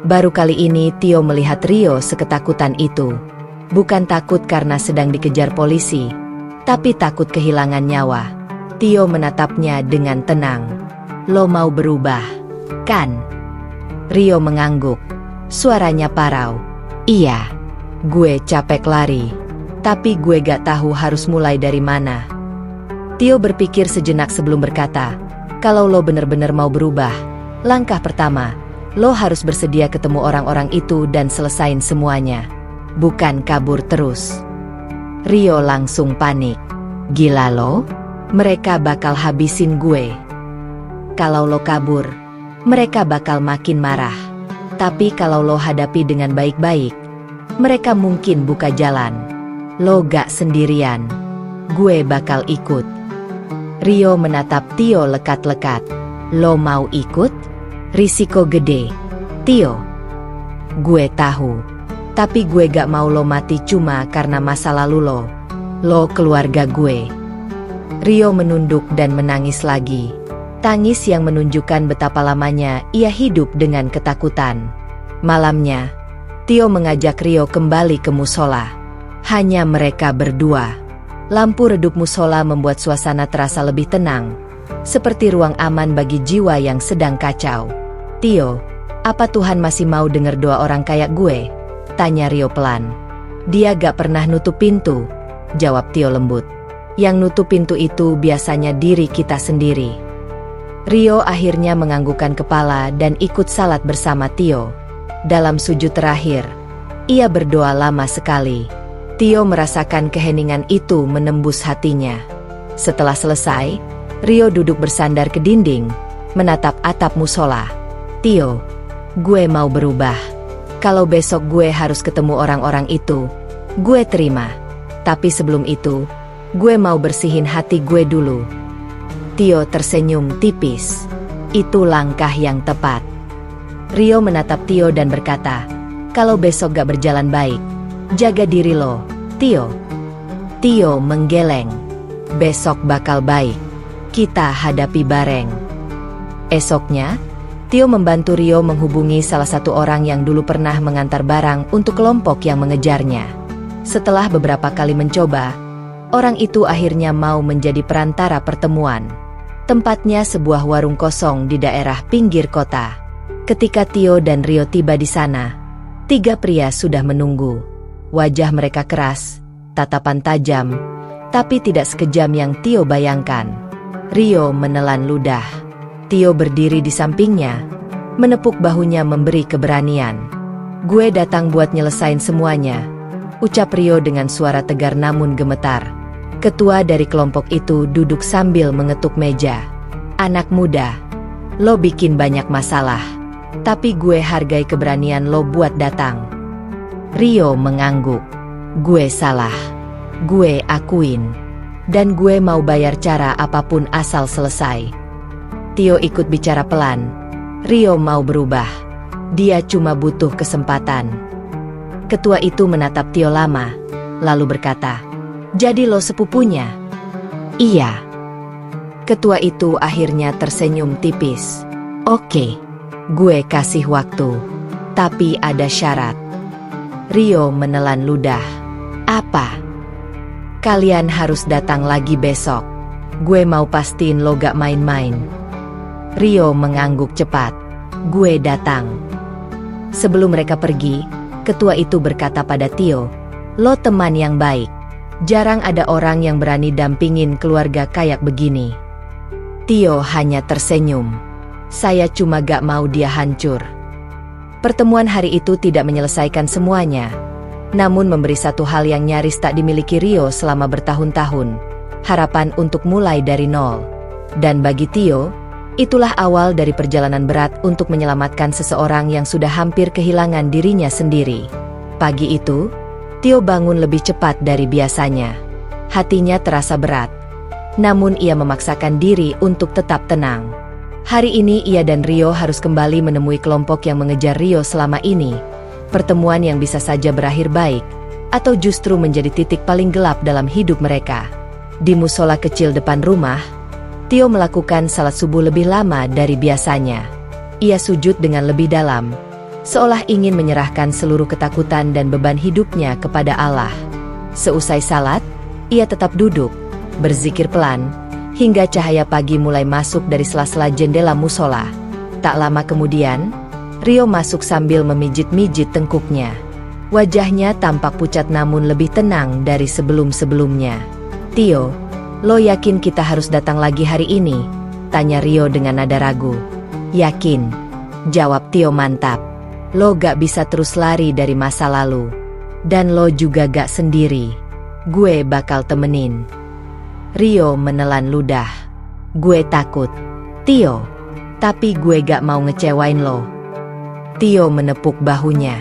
S1: Baru kali ini Tio melihat Rio seketakutan itu. Bukan takut karena sedang dikejar polisi, tapi takut kehilangan nyawa. Tio menatapnya dengan tenang. "Lo mau berubah, kan?" Rio mengangguk. Suaranya parau. "Iya, gue capek lari. Tapi gue gak tahu harus mulai dari mana." Tio berpikir sejenak sebelum berkata, "Kalau lo bener-bener mau berubah, langkah pertama, lo harus bersedia ketemu orang-orang itu dan selesain semuanya. Bukan kabur terus." Rio langsung panik. "Gila lo? Mereka bakal habisin gue. Kalau lo kabur, mereka bakal makin marah. Tapi kalau lo hadapi dengan baik-baik, mereka mungkin buka jalan. Lo gak sendirian. Gue bakal ikut." Rio menatap Tio lekat-lekat. "Lo mau ikut? Risiko gede, Tio." "Gue tahu. Tapi gue gak mau lo mati cuma karena masa lalu lo. Lo keluarga gue." Rio menunduk dan menangis lagi. Tangis yang menunjukkan betapa lamanya ia hidup dengan ketakutan. Malamnya, Tio mengajak Rio kembali ke musola. Hanya mereka berdua. Lampu redup musola membuat suasana terasa lebih tenang, seperti ruang aman bagi jiwa yang sedang kacau. "Tio, apa Tuhan masih mau dengar doa orang kayak gue?" tanya Rio pelan. "Dia gak pernah nutup pintu," jawab Tio lembut. "Yang nutup pintu itu biasanya diri kita sendiri." Rio akhirnya menganggukkan kepala dan ikut salat bersama Tio. Dalam sujud terakhir, ia berdoa lama sekali. Tio merasakan keheningan itu menembus hatinya. Setelah selesai, Rio duduk bersandar ke dinding, menatap atap musola. "Tio, gue mau berubah. Kalau besok gue harus ketemu orang-orang itu, gue terima. Tapi sebelum itu, gue mau bersihin hati gue dulu." Tio tersenyum tipis. "Itu langkah yang tepat." Rio menatap Tio dan berkata, "Kalau besok gak berjalan baik, jaga diri lo, Tio." Tio menggeleng. "Besok bakal baik. Kita hadapi bareng." Esoknya, Tio membantu Rio menghubungi salah satu orang yang dulu pernah mengantar barang untuk kelompok yang mengejarnya. Setelah beberapa kali mencoba, orang itu akhirnya mau menjadi perantara pertemuan. Tempatnya sebuah warung kosong di daerah pinggir kota. Ketika Tio dan Rio tiba di sana, 3 pria sudah menunggu. Wajah mereka keras, tatapan tajam, tapi tidak sekejam yang Tio bayangkan. Rio menelan ludah. Tio berdiri di sampingnya, menepuk bahunya memberi keberanian. "Gue datang buat nyelesain semuanya. ucap Rio dengan suara tegar namun gemetar. Ketua dari kelompok itu duduk sambil mengetuk meja. Anak muda, lo bikin banyak masalah. Tapi gue hargai keberanian lo buat datang. Rio mengangguk. Gue salah. Gue akuin. Dan gue mau bayar cara apapun asal selesai. Tio ikut bicara pelan. Rio mau berubah. Dia cuma butuh kesempatan. Ketua itu menatap Tio lama, lalu berkata, "Jadi lo sepupunya?" "Iya." Ketua itu akhirnya tersenyum tipis. "Oke, gue kasih waktu. Tapi ada syarat." Rio menelan ludah. "Apa?" "Kalian harus datang lagi besok. Gue mau pastiin lo gak main-main." Rio mengangguk cepat. "Gue datang." Sebelum mereka pergi, ketua itu berkata pada Tio, "Lo teman yang baik. Jarang ada orang yang berani dampingin keluarga kayak begini." Tio hanya tersenyum. "Saya cuma gak mau dia hancur." Pertemuan hari itu tidak menyelesaikan semuanya, namun memberi satu hal yang nyaris tak dimiliki Rio selama bertahun-tahun, harapan untuk mulai dari nol. Dan bagi Tio, itulah awal dari perjalanan berat untuk menyelamatkan seseorang yang sudah hampir kehilangan dirinya sendiri. Pagi itu, Tio bangun lebih cepat dari biasanya. Hatinya terasa berat, namun ia memaksakan diri untuk tetap tenang. Hari ini ia dan Rio harus kembali menemui kelompok yang mengejar Rio selama ini. Pertemuan yang bisa saja berakhir baik, atau justru menjadi titik paling gelap dalam hidup mereka. Di musola kecil depan rumah, Tio melakukan salat subuh lebih lama dari biasanya. Ia sujud dengan lebih dalam, seolah ingin menyerahkan seluruh ketakutan dan beban hidupnya kepada Allah. Seusai salat, ia tetap duduk, berzikir pelan, hingga cahaya pagi mulai masuk dari sela-sela jendela musola. Tak lama kemudian, Rio masuk sambil memijit-mijit tengkuknya. Wajahnya tampak pucat namun lebih tenang dari sebelum-sebelumnya. "Tio, lo yakin kita harus datang lagi hari ini?" tanya Rio dengan nada ragu. "Yakin," jawab Tio mantap. "Lo gak bisa terus lari dari masa lalu. Dan lo juga gak sendiri. Gue bakal temenin." Rio menelan ludah. "Gue takut, Tio. Tapi gue gak mau ngecewain lo." Tio menepuk bahunya.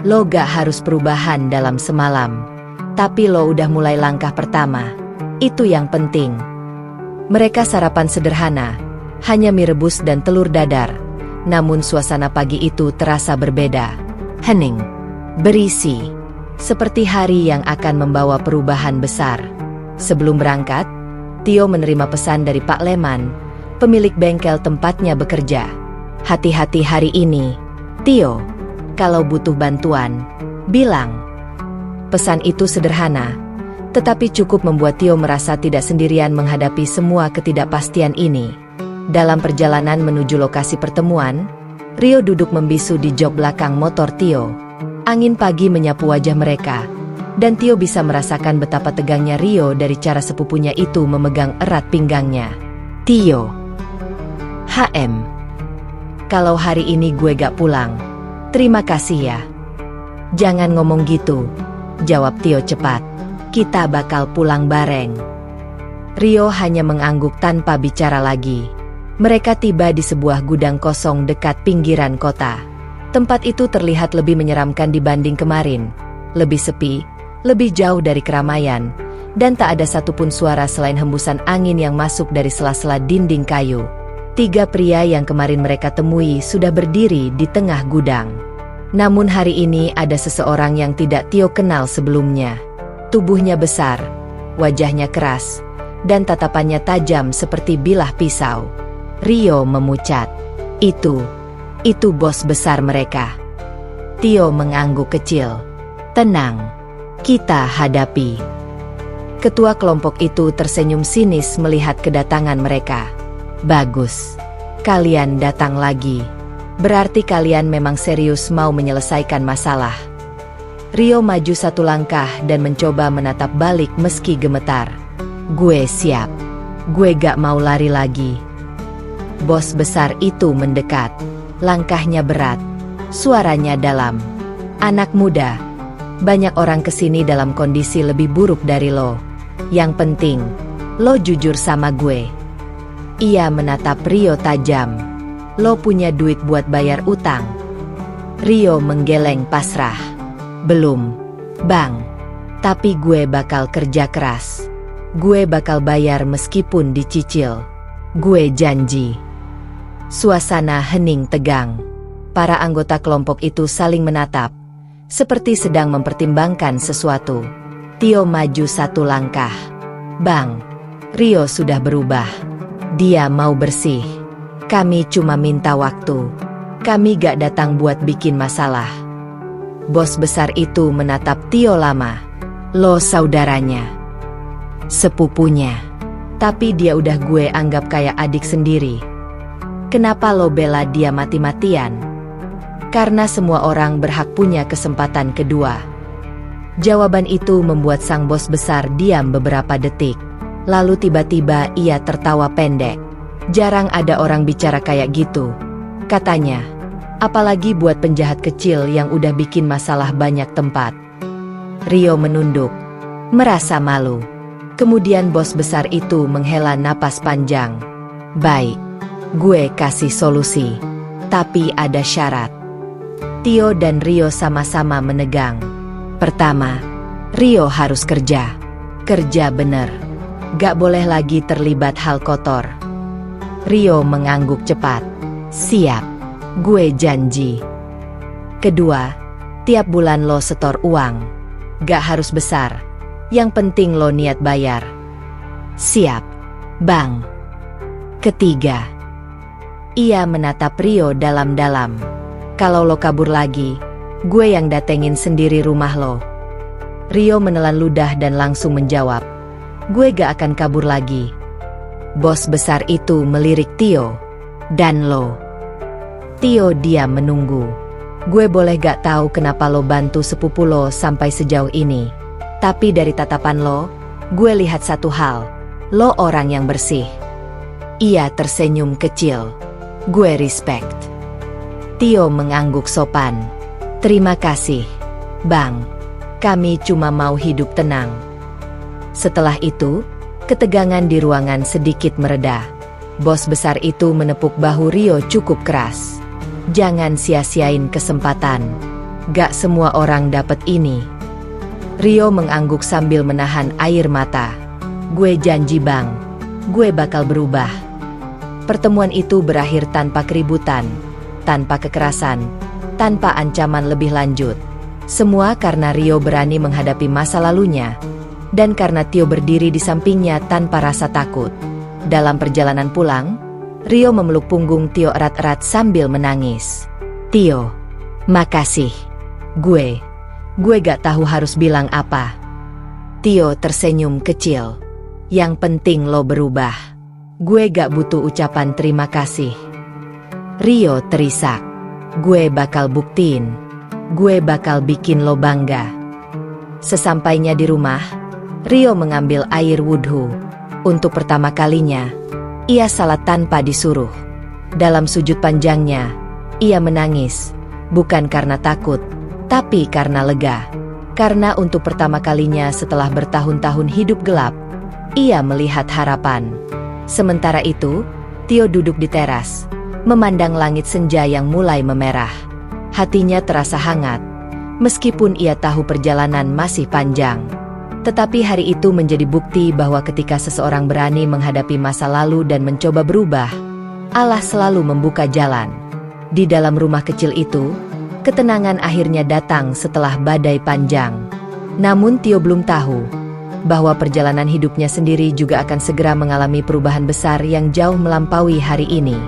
S1: "Lo gak harus perubahan dalam semalam. Tapi lo udah mulai langkah pertama. Itu yang penting." Mereka sarapan sederhana, hanya mie rebus dan telur dadar. Namun suasana pagi itu terasa berbeda. Hening, berisi, seperti hari yang akan membawa perubahan besar. Sebelum berangkat, Tio menerima pesan dari Pak Leman, pemilik bengkel tempatnya bekerja. "Hati-hati hari ini, Tio. Kalau butuh bantuan, bilang." Pesan itu sederhana, tetapi cukup membuat Tio merasa tidak sendirian menghadapi semua ketidakpastian ini. Dalam perjalanan menuju lokasi pertemuan, Rio duduk membisu di jok belakang motor Tio. Angin pagi menyapu wajah mereka, dan Tio bisa merasakan betapa tegangnya Rio dari cara sepupunya itu memegang erat pinggangnya. "Tio, HM, kalau hari ini gue gak pulang, terima kasih ya." "Jangan ngomong gitu," jawab Tio cepat. "Kita bakal pulang bareng." Rio hanya mengangguk tanpa bicara lagi. Mereka tiba di sebuah gudang kosong dekat pinggiran kota. Tempat itu terlihat lebih menyeramkan dibanding kemarin. Lebih sepi, lebih jauh dari keramaian, dan tak ada satupun suara selain hembusan angin yang masuk dari sela-sela dinding kayu. 3 pria yang kemarin mereka temui sudah berdiri di tengah gudang. Namun hari ini ada seseorang yang tidak Tio kenal sebelumnya. Tubuhnya besar, wajahnya keras, dan tatapannya tajam seperti bilah pisau. Rio memucat. Itu bos besar mereka." Tio mengangguk kecil. "Tenang, kita hadapi." Ketua kelompok itu tersenyum sinis melihat kedatangan mereka. "Bagus, kalian datang lagi. Berarti kalian memang serius mau menyelesaikan masalah." Rio maju satu langkah dan mencoba menatap balik meski gemetar. "Gue siap. Gue gak mau lari lagi." Bos besar itu mendekat. Langkahnya berat, suaranya dalam. "Anak muda, Banyak orang kesini dalam kondisi lebih buruk dari lo. Yang penting, lo jujur sama gue. Ia menatap Rio tajam. Lo punya duit buat bayar utang? Rio menggeleng pasrah. Belum, Bang. Tapi gue bakal kerja keras. Gue bakal bayar meskipun dicicil. Gue janji. Suasana hening tegang. Para anggota kelompok itu saling menatap, seperti sedang mempertimbangkan sesuatu. Tio maju satu langkah. Bang, Rio sudah berubah. Dia mau bersih. Kami cuma minta waktu. Kami gak datang buat bikin masalah. Bos besar itu menatap Tio lama. Lo saudaranya. Sepupunya. Tapi dia udah gue anggap kayak adik sendiri. Kenapa lo bela dia mati-matian? Karena semua orang berhak punya kesempatan kedua. Jawaban itu membuat sang bos besar diam beberapa detik. Lalu tiba-tiba ia tertawa pendek. Jarang ada orang bicara kayak gitu, katanya. Apalagi buat penjahat kecil yang udah bikin masalah banyak tempat. Rio menunduk, merasa malu. Kemudian bos besar itu menghela napas panjang. Baik, gue kasih solusi. Tapi ada syarat. Tio dan Rio sama-sama menegang. Pertama, Rio harus kerja. Kerja bener. Gak boleh lagi terlibat hal kotor. Rio mengangguk cepat. Siap, gue janji. Kedua, tiap bulan lo setor uang. Gak harus besar. Yang penting lo niat bayar. Siap, Bang. Ketiga, ia menatap Rio dalam-dalam. Kalau lo kabur lagi, gue yang datengin sendiri rumah lo. Rio menelan ludah dan langsung menjawab. Gue gak akan kabur lagi. Bos besar itu melirik Tio. Dan lo? Tio diam menunggu. Gue boleh gak tahu kenapa lo bantu sepupu lo sampai sejauh ini. Tapi dari tatapan lo, gue lihat satu hal. Lo orang yang bersih. Ia tersenyum kecil. Gue respect. Tio mengangguk sopan. Terima kasih, Bang. Kami cuma mau hidup tenang. Setelah itu, ketegangan di ruangan sedikit mereda. Bos besar itu menepuk bahu Rio cukup keras. Jangan sia-siain kesempatan. Gak semua orang dapat ini. Rio mengangguk sambil menahan air mata. Gue janji Bang, gue bakal berubah. Pertemuan itu berakhir tanpa keributan, tanpa kekerasan, tanpa ancaman lebih lanjut. Semua karena Rio berani menghadapi masa lalunya, dan karena Tio berdiri di sampingnya tanpa rasa takut. Dalam perjalanan pulang, Rio memeluk punggung Tio erat-erat sambil menangis. Tio, makasih. Gue gak tahu harus bilang apa. Tio tersenyum kecil. Yang penting lo berubah. Gue gak butuh ucapan terima kasih. Rio terisak. Gue bakal buktiin. Gue bakal bikin lo bangga. Sesampainya di rumah, Rio mengambil air wudhu. Untuk pertama kalinya, ia salat tanpa disuruh. Dalam sujud panjangnya, ia menangis. Bukan karena takut, tapi karena lega. Karena untuk pertama kalinya setelah bertahun-tahun hidup gelap, ia melihat harapan. Sementara itu, Tio duduk di teras, memandang langit senja yang mulai memerah. Hatinya terasa hangat, meskipun ia tahu perjalanan masih panjang. Tetapi hari itu menjadi bukti bahwa ketika seseorang berani menghadapi masa lalu dan mencoba berubah, Allah selalu membuka jalan. Di dalam rumah kecil itu, ketenangan akhirnya datang setelah badai panjang. Namun Tio belum tahu bahwa perjalanan hidupnya sendiri juga akan segera mengalami perubahan besar yang jauh melampaui hari ini.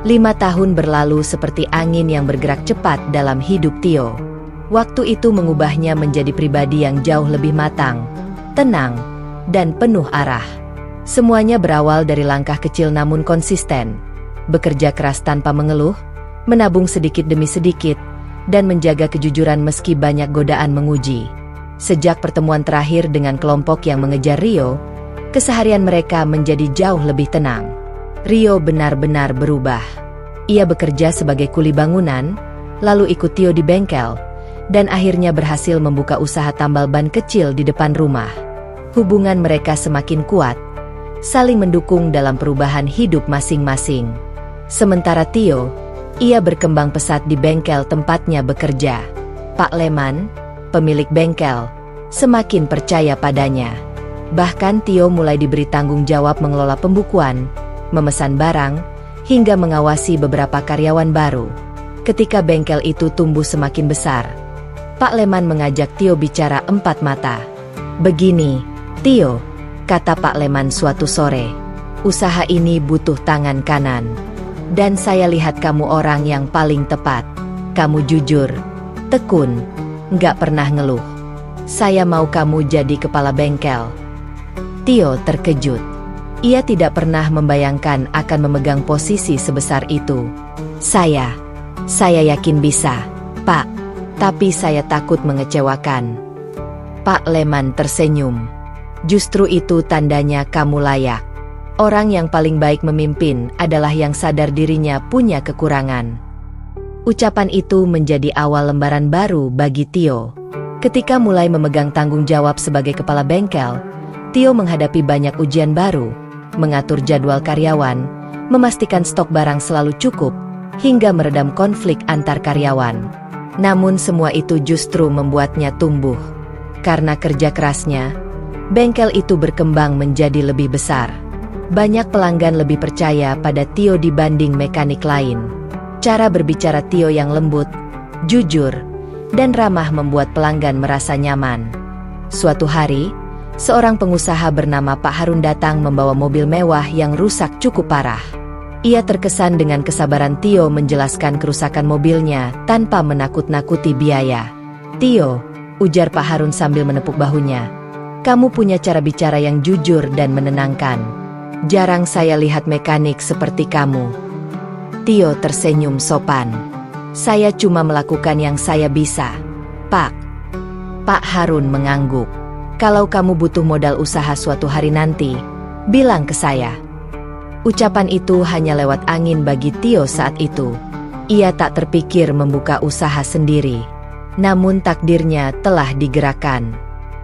S1: 5 tahun berlalu seperti angin yang bergerak cepat dalam hidup Tio. Waktu itu mengubahnya menjadi pribadi yang jauh lebih matang, tenang, dan penuh arah. Semuanya berawal dari langkah kecil namun konsisten. Bekerja keras tanpa mengeluh, menabung sedikit demi sedikit, dan menjaga kejujuran meski banyak godaan menguji. Sejak pertemuan terakhir dengan kelompok yang mengejar Rio, keseharian mereka menjadi jauh lebih tenang. Rio benar-benar berubah. Ia bekerja sebagai kuli bangunan, lalu ikut Tio di bengkel, dan akhirnya berhasil membuka usaha tambal ban kecil di depan rumah. Hubungan mereka semakin kuat, saling mendukung dalam perubahan hidup masing-masing. Sementara Tio, ia berkembang pesat di bengkel tempatnya bekerja. Pak Leman, pemilik bengkel, semakin percaya padanya. Bahkan Tio mulai diberi tanggung jawab mengelola pembukuan, memesan barang, hingga mengawasi beberapa karyawan baru. Ketika bengkel itu tumbuh semakin besar, Pak Leman mengajak Tio bicara empat mata. "Begini, Tio," kata Pak Leman suatu sore, "usaha ini butuh tangan kanan. Dan saya lihat kamu orang yang paling tepat. Kamu jujur, tekun, nggak pernah ngeluh. Saya mau kamu jadi kepala bengkel." Tio terkejut. Ia tidak pernah membayangkan akan memegang posisi sebesar itu. Saya yakin bisa, Pak. Tapi saya takut mengecewakan." Pak Leman tersenyum. "Justru itu tandanya kamu layak. Orang yang paling baik memimpin adalah yang sadar dirinya punya kekurangan." Ucapan itu menjadi awal lembaran baru bagi Tio. Ketika mulai memegang tanggung jawab sebagai kepala bengkel, Tio menghadapi banyak ujian baru, mengatur jadwal karyawan, memastikan stok barang selalu cukup, hingga meredam konflik antar karyawan. Namun semua itu justru membuatnya tumbuh. Karena kerja kerasnya, bengkel itu berkembang menjadi lebih besar. Banyak pelanggan lebih percaya pada Tio dibanding mekanik lain. Cara berbicara Tio yang lembut, jujur, dan ramah membuat pelanggan merasa nyaman. Suatu hari, seorang pengusaha bernama Pak Harun datang membawa mobil mewah yang rusak cukup parah. Ia terkesan dengan kesabaran Tio menjelaskan kerusakan mobilnya tanpa menakut-nakuti biaya. "Tio," ujar Pak Harun sambil menepuk bahunya, "kamu punya cara bicara yang jujur dan menenangkan. Jarang saya lihat mekanik seperti kamu." Tio tersenyum sopan. "Saya cuma melakukan yang saya bisa, Pak." Pak Harun mengangguk. "Kalau kamu butuh modal usaha suatu hari nanti, bilang ke saya." Ucapan itu hanya lewat angin bagi Tio saat itu. Ia tak terpikir membuka usaha sendiri. Namun takdirnya telah digerakkan.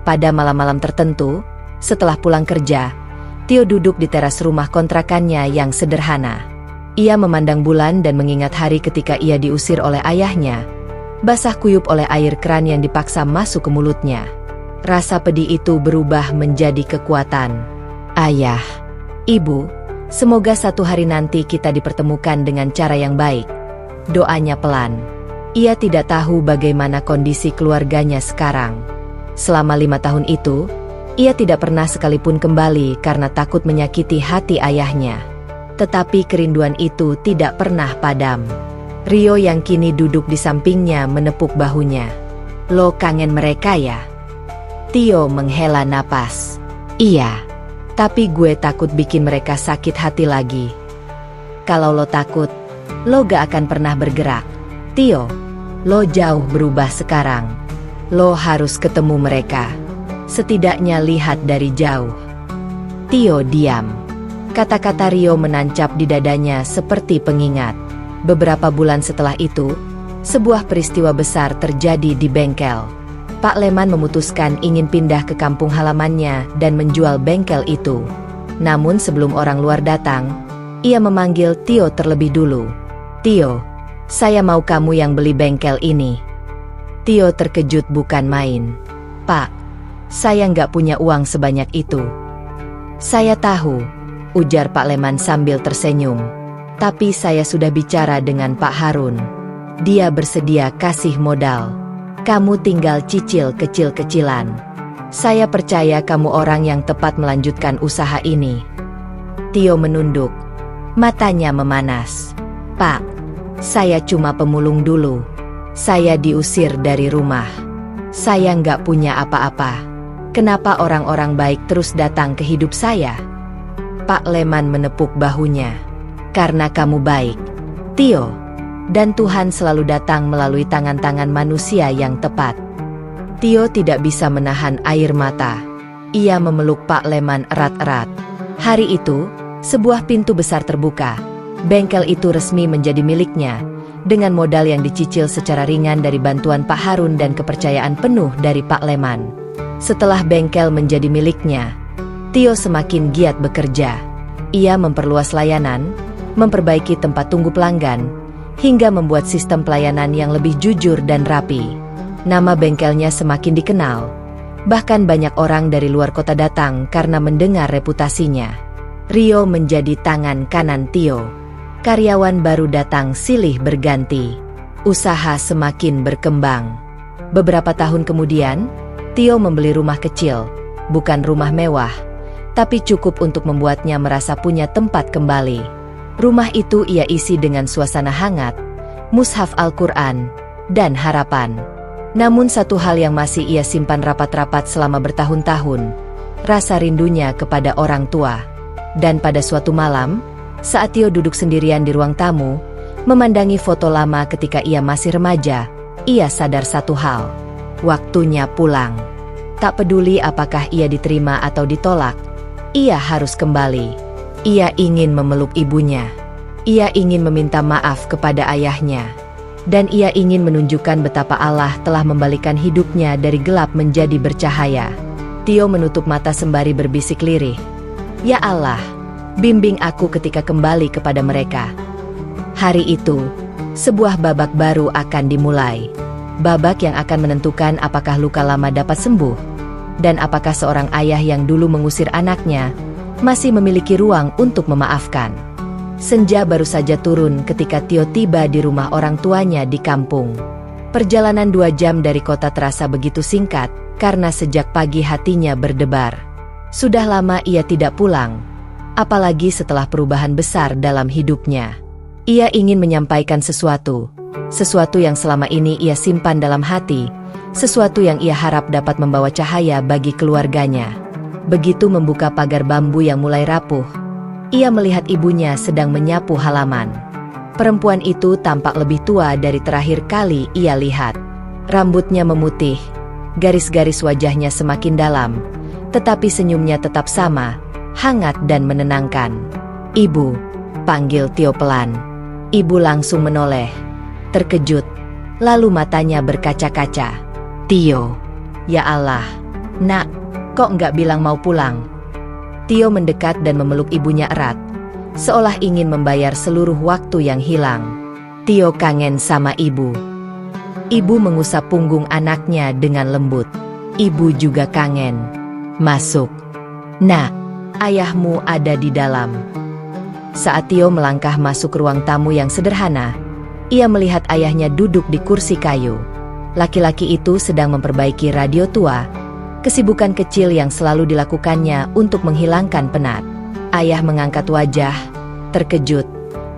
S1: Pada malam-malam tertentu, setelah pulang kerja, Tio duduk di teras rumah kontrakannya yang sederhana. Ia memandang bulan dan mengingat hari ketika ia diusir oleh ayahnya, basah kuyup oleh air keran yang dipaksa masuk ke mulutnya. Rasa pedih itu berubah menjadi kekuatan. "Ayah, Ibu, semoga satu hari nanti kita dipertemukan dengan cara yang baik," doanya pelan. Ia tidak tahu bagaimana kondisi keluarganya sekarang. Selama 5 tahun itu, ia tidak pernah sekalipun kembali karena takut menyakiti hati ayahnya. Tetapi kerinduan itu tidak pernah padam. Rio yang kini duduk di sampingnya menepuk bahunya. "Lo kangen mereka ya?" Tio menghela napas. "Iya. Tapi gue takut bikin mereka sakit hati lagi." "Kalau lo takut, lo gak akan pernah bergerak. Tio, lo jauh berubah sekarang. Lo harus ketemu mereka. Setidaknya lihat dari jauh." Tio diam. Kata-kata Rio menancap di dadanya seperti pengingat. Beberapa bulan setelah itu, sebuah peristiwa besar terjadi di bengkel. Pak Leman memutuskan ingin pindah ke kampung halamannya dan menjual bengkel itu. Namun sebelum orang luar datang, ia memanggil Tio terlebih dulu. "Tio, saya mau kamu yang beli bengkel ini." Tio terkejut bukan main. "Pak, saya nggak punya uang sebanyak itu." "Saya tahu," ujar Pak Leman sambil tersenyum. "Tapi saya sudah bicara dengan Pak Harun. Dia bersedia kasih modal. Kamu tinggal cicil kecil-kecilan. Saya percaya kamu orang yang tepat melanjutkan usaha ini." Tio menunduk. Matanya memanas. "Pak, saya cuma pemulung dulu. Saya diusir dari rumah. Saya nggak punya apa-apa. Kenapa orang-orang baik terus datang ke hidup saya?" Pak Leman menepuk bahunya. "Karena kamu baik, Tio. Dan Tuhan selalu datang melalui tangan-tangan manusia yang tepat." Tio tidak bisa menahan air mata. Ia memeluk Pak Leman erat-erat. Hari itu, sebuah pintu besar terbuka. Bengkel itu resmi menjadi miliknya, dengan modal yang dicicil secara ringan dari bantuan Pak Harun dan kepercayaan penuh dari Pak Leman. Setelah bengkel menjadi miliknya, Tio semakin giat bekerja. Ia memperluas layanan, memperbaiki tempat tunggu pelanggan, hingga membuat sistem pelayanan yang lebih jujur dan rapi. Nama bengkelnya semakin dikenal. Bahkan banyak orang dari luar kota datang karena mendengar reputasinya. Rio menjadi tangan kanan Tio. Karyawan baru datang silih berganti. Usaha semakin berkembang. Beberapa tahun kemudian, Tio membeli rumah kecil, bukan rumah mewah, tapi cukup untuk membuatnya merasa punya tempat kembali. Rumah itu ia isi dengan suasana hangat, mushaf Al-Quran, dan harapan. Namun satu hal yang masih ia simpan rapat-rapat selama bertahun-tahun, rasa rindunya kepada orang tua. Dan pada suatu malam, saat Tio duduk sendirian di ruang tamu, memandangi foto lama ketika ia masih remaja, ia sadar satu hal. Waktunya pulang. Tak peduli apakah ia diterima atau ditolak, ia harus kembali. Ia ingin memeluk ibunya. Ia ingin meminta maaf kepada ayahnya. Dan ia ingin menunjukkan betapa Allah telah membalikan hidupnya dari gelap menjadi bercahaya. Tio menutup mata sembari berbisik lirih. Ya Allah, bimbing aku ketika kembali kepada mereka. Hari itu, sebuah babak baru akan dimulai. Babak yang akan menentukan apakah luka lama dapat sembuh, dan apakah seorang ayah yang dulu mengusir anaknya masih memiliki ruang untuk memaafkan. Senja baru saja turun ketika Tio tiba di rumah orang tuanya di kampung. Perjalanan 2 jam dari kota terasa begitu singkat, karena sejak pagi hatinya berdebar. Sudah lama ia tidak pulang, apalagi setelah perubahan besar dalam hidupnya. Ia ingin menyampaikan sesuatu yang selama ini ia simpan dalam hati, sesuatu yang ia harap dapat membawa cahaya bagi keluarganya. Begitu membuka pagar bambu yang mulai rapuh, ia melihat ibunya sedang menyapu halaman. Perempuan itu tampak lebih tua dari terakhir kali ia lihat. Rambutnya memutih, garis-garis wajahnya semakin dalam, tetapi senyumnya tetap sama, hangat dan menenangkan. "Ibu," panggil Tio pelan. Ibu langsung menoleh, terkejut, lalu matanya berkaca-kaca. "Tio, ya Allah, nak, kok nggak bilang mau pulang?" Tio mendekat dan memeluk ibunya erat, seolah ingin membayar seluruh waktu yang hilang. Tio kangen sama ibu. Ibu mengusap punggung anaknya dengan lembut. Ibu juga kangen. "Masuk. Nak, ayahmu ada di dalam." Saat Tio melangkah masuk ruang tamu yang sederhana, ia melihat ayahnya duduk di kursi kayu. Laki-laki itu sedang memperbaiki radio tua, kesibukan kecil yang selalu dilakukannya untuk menghilangkan penat. Ayah mengangkat wajah, terkejut,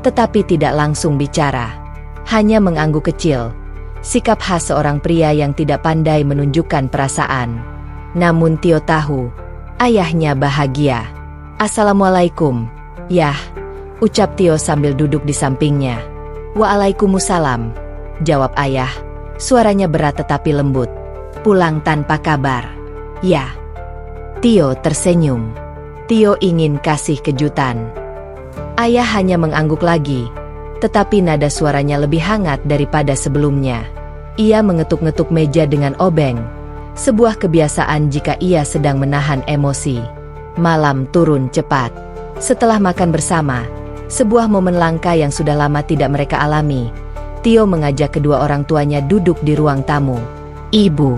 S1: tetapi tidak langsung bicara. Hanya mengangguk kecil, sikap khas seorang pria yang tidak pandai menunjukkan perasaan. Namun Tio tahu, ayahnya bahagia. "Assalamualaikum, Yah," ucap Tio sambil duduk di sampingnya. "Waalaikumsalam," jawab ayah, suaranya berat tetapi lembut. "Pulang tanpa kabar, ya?" Tio tersenyum. Tio ingin kasih kejutan. Ayah hanya mengangguk lagi, tetapi nada suaranya lebih hangat daripada sebelumnya. Ia mengetuk-ngetuk meja dengan obeng, sebuah kebiasaan jika ia sedang menahan emosi. Malam turun cepat. Setelah makan bersama, sebuah momen langka yang sudah lama tidak mereka alami, Tio mengajak kedua orang tuanya duduk di ruang tamu. "Ibu,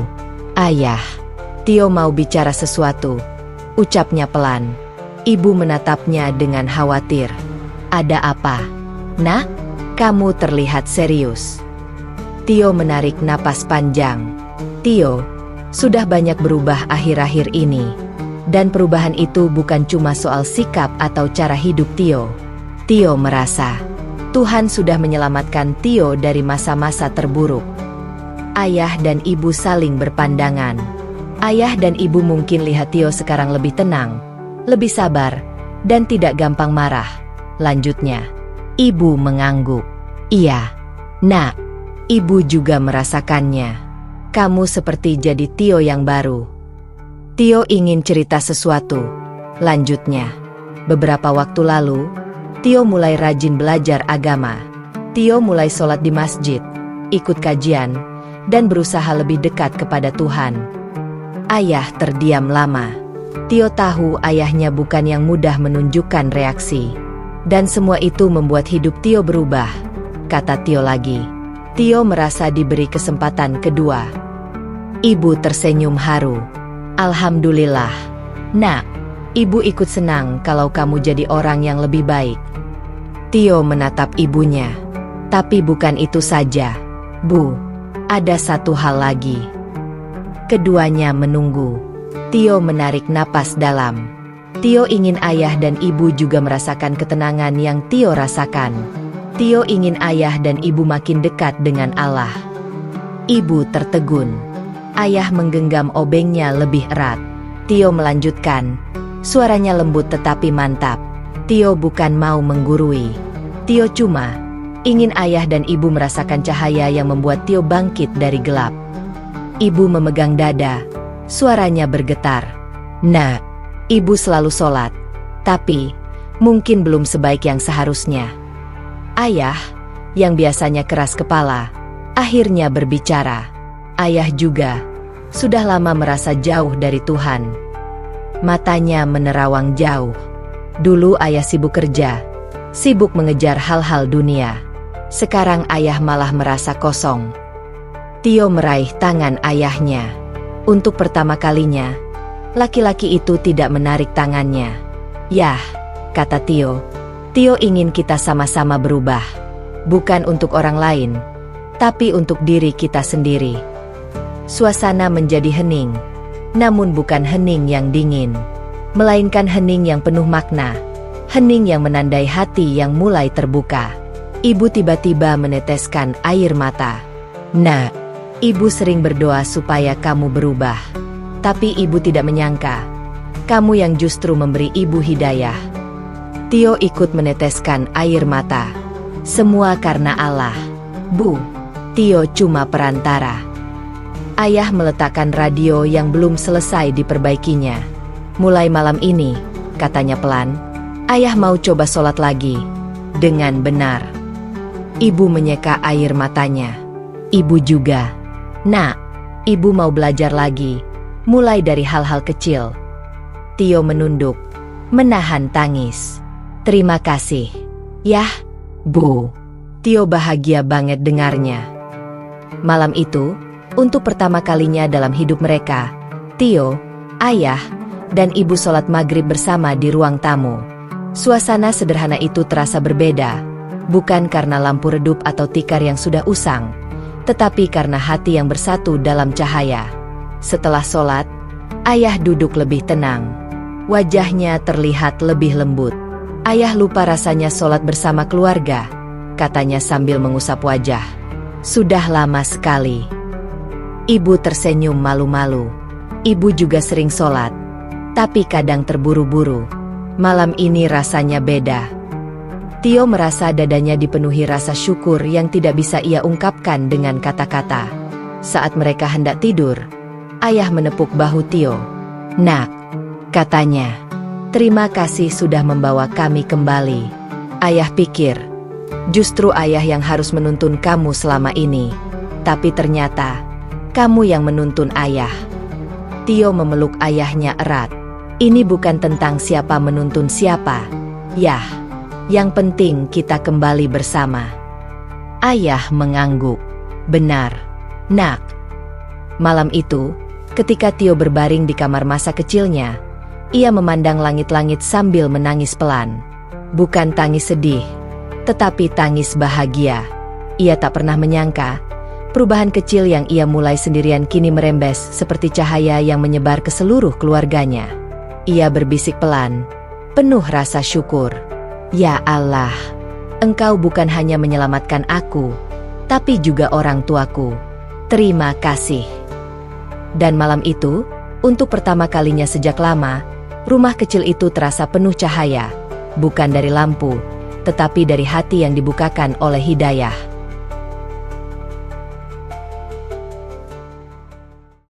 S1: ayah, Tio mau bicara sesuatu," ucapnya pelan. Ibu menatapnya dengan khawatir. "Ada apa, Nak? Kamu terlihat serius." Tio menarik napas panjang. "Tio, sudah banyak berubah akhir-akhir ini. Dan perubahan itu bukan cuma soal sikap atau cara hidup Tio. Tio merasa Tuhan sudah menyelamatkan Tio dari masa-masa terburuk." Ayah dan ibu saling berpandangan. Ayah dan ibu mungkin lihat Tio sekarang lebih tenang, lebih sabar, dan tidak gampang marah. Lanjutnya, ibu mengangguk. "Iya, Nak, ibu juga merasakannya. Kamu seperti jadi Tio yang baru." Tio ingin cerita sesuatu. Lanjutnya, beberapa waktu lalu, Tio mulai rajin belajar agama. Tio mulai sholat di masjid, ikut kajian, dan berusaha lebih dekat kepada Tuhan. Ayah terdiam lama. Tio tahu ayahnya bukan yang mudah menunjukkan reaksi. Dan semua itu membuat hidup Tio berubah. Kata Tio lagi. Tio merasa diberi kesempatan kedua. Ibu tersenyum haru. Alhamdulillah. Nak, ibu ikut senang kalau kamu jadi orang yang lebih baik. Tio menatap ibunya. Tapi bukan itu saja, Bu. Ada satu hal lagi. Keduanya menunggu. Tio menarik napas dalam. Tio ingin ayah dan ibu juga merasakan ketenangan yang Tio rasakan. Tio ingin ayah dan ibu makin dekat dengan Allah. Ibu tertegun. Ayah menggenggam obengnya lebih erat. Tio melanjutkan. Suaranya lembut tetapi mantap. Tio bukan mau menggurui. Tio cuma ingin ayah dan ibu merasakan cahaya yang membuat Tio bangkit dari gelap. Ibu memegang dada. Suaranya bergetar. Nah, ibu selalu sholat. Tapi, mungkin belum sebaik yang seharusnya. Ayah, yang biasanya keras kepala, akhirnya berbicara. Ayah juga, sudah lama merasa jauh dari Tuhan. Matanya menerawang jauh. Dulu ayah sibuk kerja, sibuk mengejar hal-hal dunia. Sekarang ayah malah merasa kosong. Tio meraih tangan ayahnya. Untuk pertama kalinya, laki-laki itu tidak menarik tangannya. Yah, kata Tio. Tio ingin kita sama-sama berubah. Bukan untuk orang lain, tapi untuk diri kita sendiri. Suasana menjadi hening. Namun bukan hening yang dingin, melainkan hening yang penuh makna. Hening yang menandai hati yang mulai terbuka. Ibu tiba-tiba meneteskan air mata. Nah, ibu sering berdoa supaya kamu berubah. Tapi ibu tidak menyangka, kamu yang justru memberi ibu hidayah. Tio ikut meneteskan air mata. Semua karena Allah. Bu, Tio cuma perantara. Ayah meletakkan radio yang belum selesai diperbaikinya. Mulai malam ini, katanya pelan, ayah mau coba sholat lagi. Dengan benar. Ibu menyeka air matanya. Ibu juga. Nak, ibu mau belajar lagi. Mulai dari hal-hal kecil. Tio menunduk, menahan tangis. Terima kasih. Yah, Bu. Tio bahagia banget dengarnya. Malam itu, untuk pertama kalinya dalam hidup mereka, Tio, ayah, dan ibu sholat maghrib bersama di ruang tamu. Suasana sederhana itu terasa berbeda. Bukan karena lampu redup atau tikar yang sudah usang, tetapi karena hati yang bersatu dalam cahaya. Setelah sholat, ayah duduk lebih tenang. Wajahnya terlihat lebih lembut. Ayah lupa rasanya sholat bersama keluarga, katanya sambil mengusap wajah. Sudah lama sekali. Ibu tersenyum malu-malu. Ibu juga sering sholat, tapi kadang terburu-buru. Malam ini rasanya beda. Tio merasa dadanya dipenuhi rasa syukur yang tidak bisa ia ungkapkan dengan kata-kata. Saat mereka hendak tidur, ayah menepuk bahu Tio. Nak, katanya, terima kasih sudah membawa kami kembali. Ayah pikir, justru ayah yang harus menuntun kamu selama ini. Tapi ternyata, kamu yang menuntun ayah. Tio memeluk ayahnya erat. Ini bukan tentang siapa menuntun siapa. Yah. Yang penting kita kembali bersama. Ayah mengangguk. Benar, Nak. Malam itu, ketika Tio berbaring di kamar masa kecilnya, ia memandang langit-langit sambil menangis pelan. Bukan tangis sedih, tetapi tangis bahagia. Ia tak pernah menyangka, perubahan kecil yang ia mulai sendirian kini merembes seperti cahaya yang menyebar ke seluruh keluarganya. Ia berbisik pelan, penuh rasa syukur. Ya Allah, Engkau bukan hanya menyelamatkan aku, tapi juga orang tuaku. Terima kasih. Dan malam itu, untuk pertama kalinya sejak lama, rumah kecil itu terasa penuh cahaya. Bukan dari lampu, tetapi dari hati yang dibukakan oleh hidayah.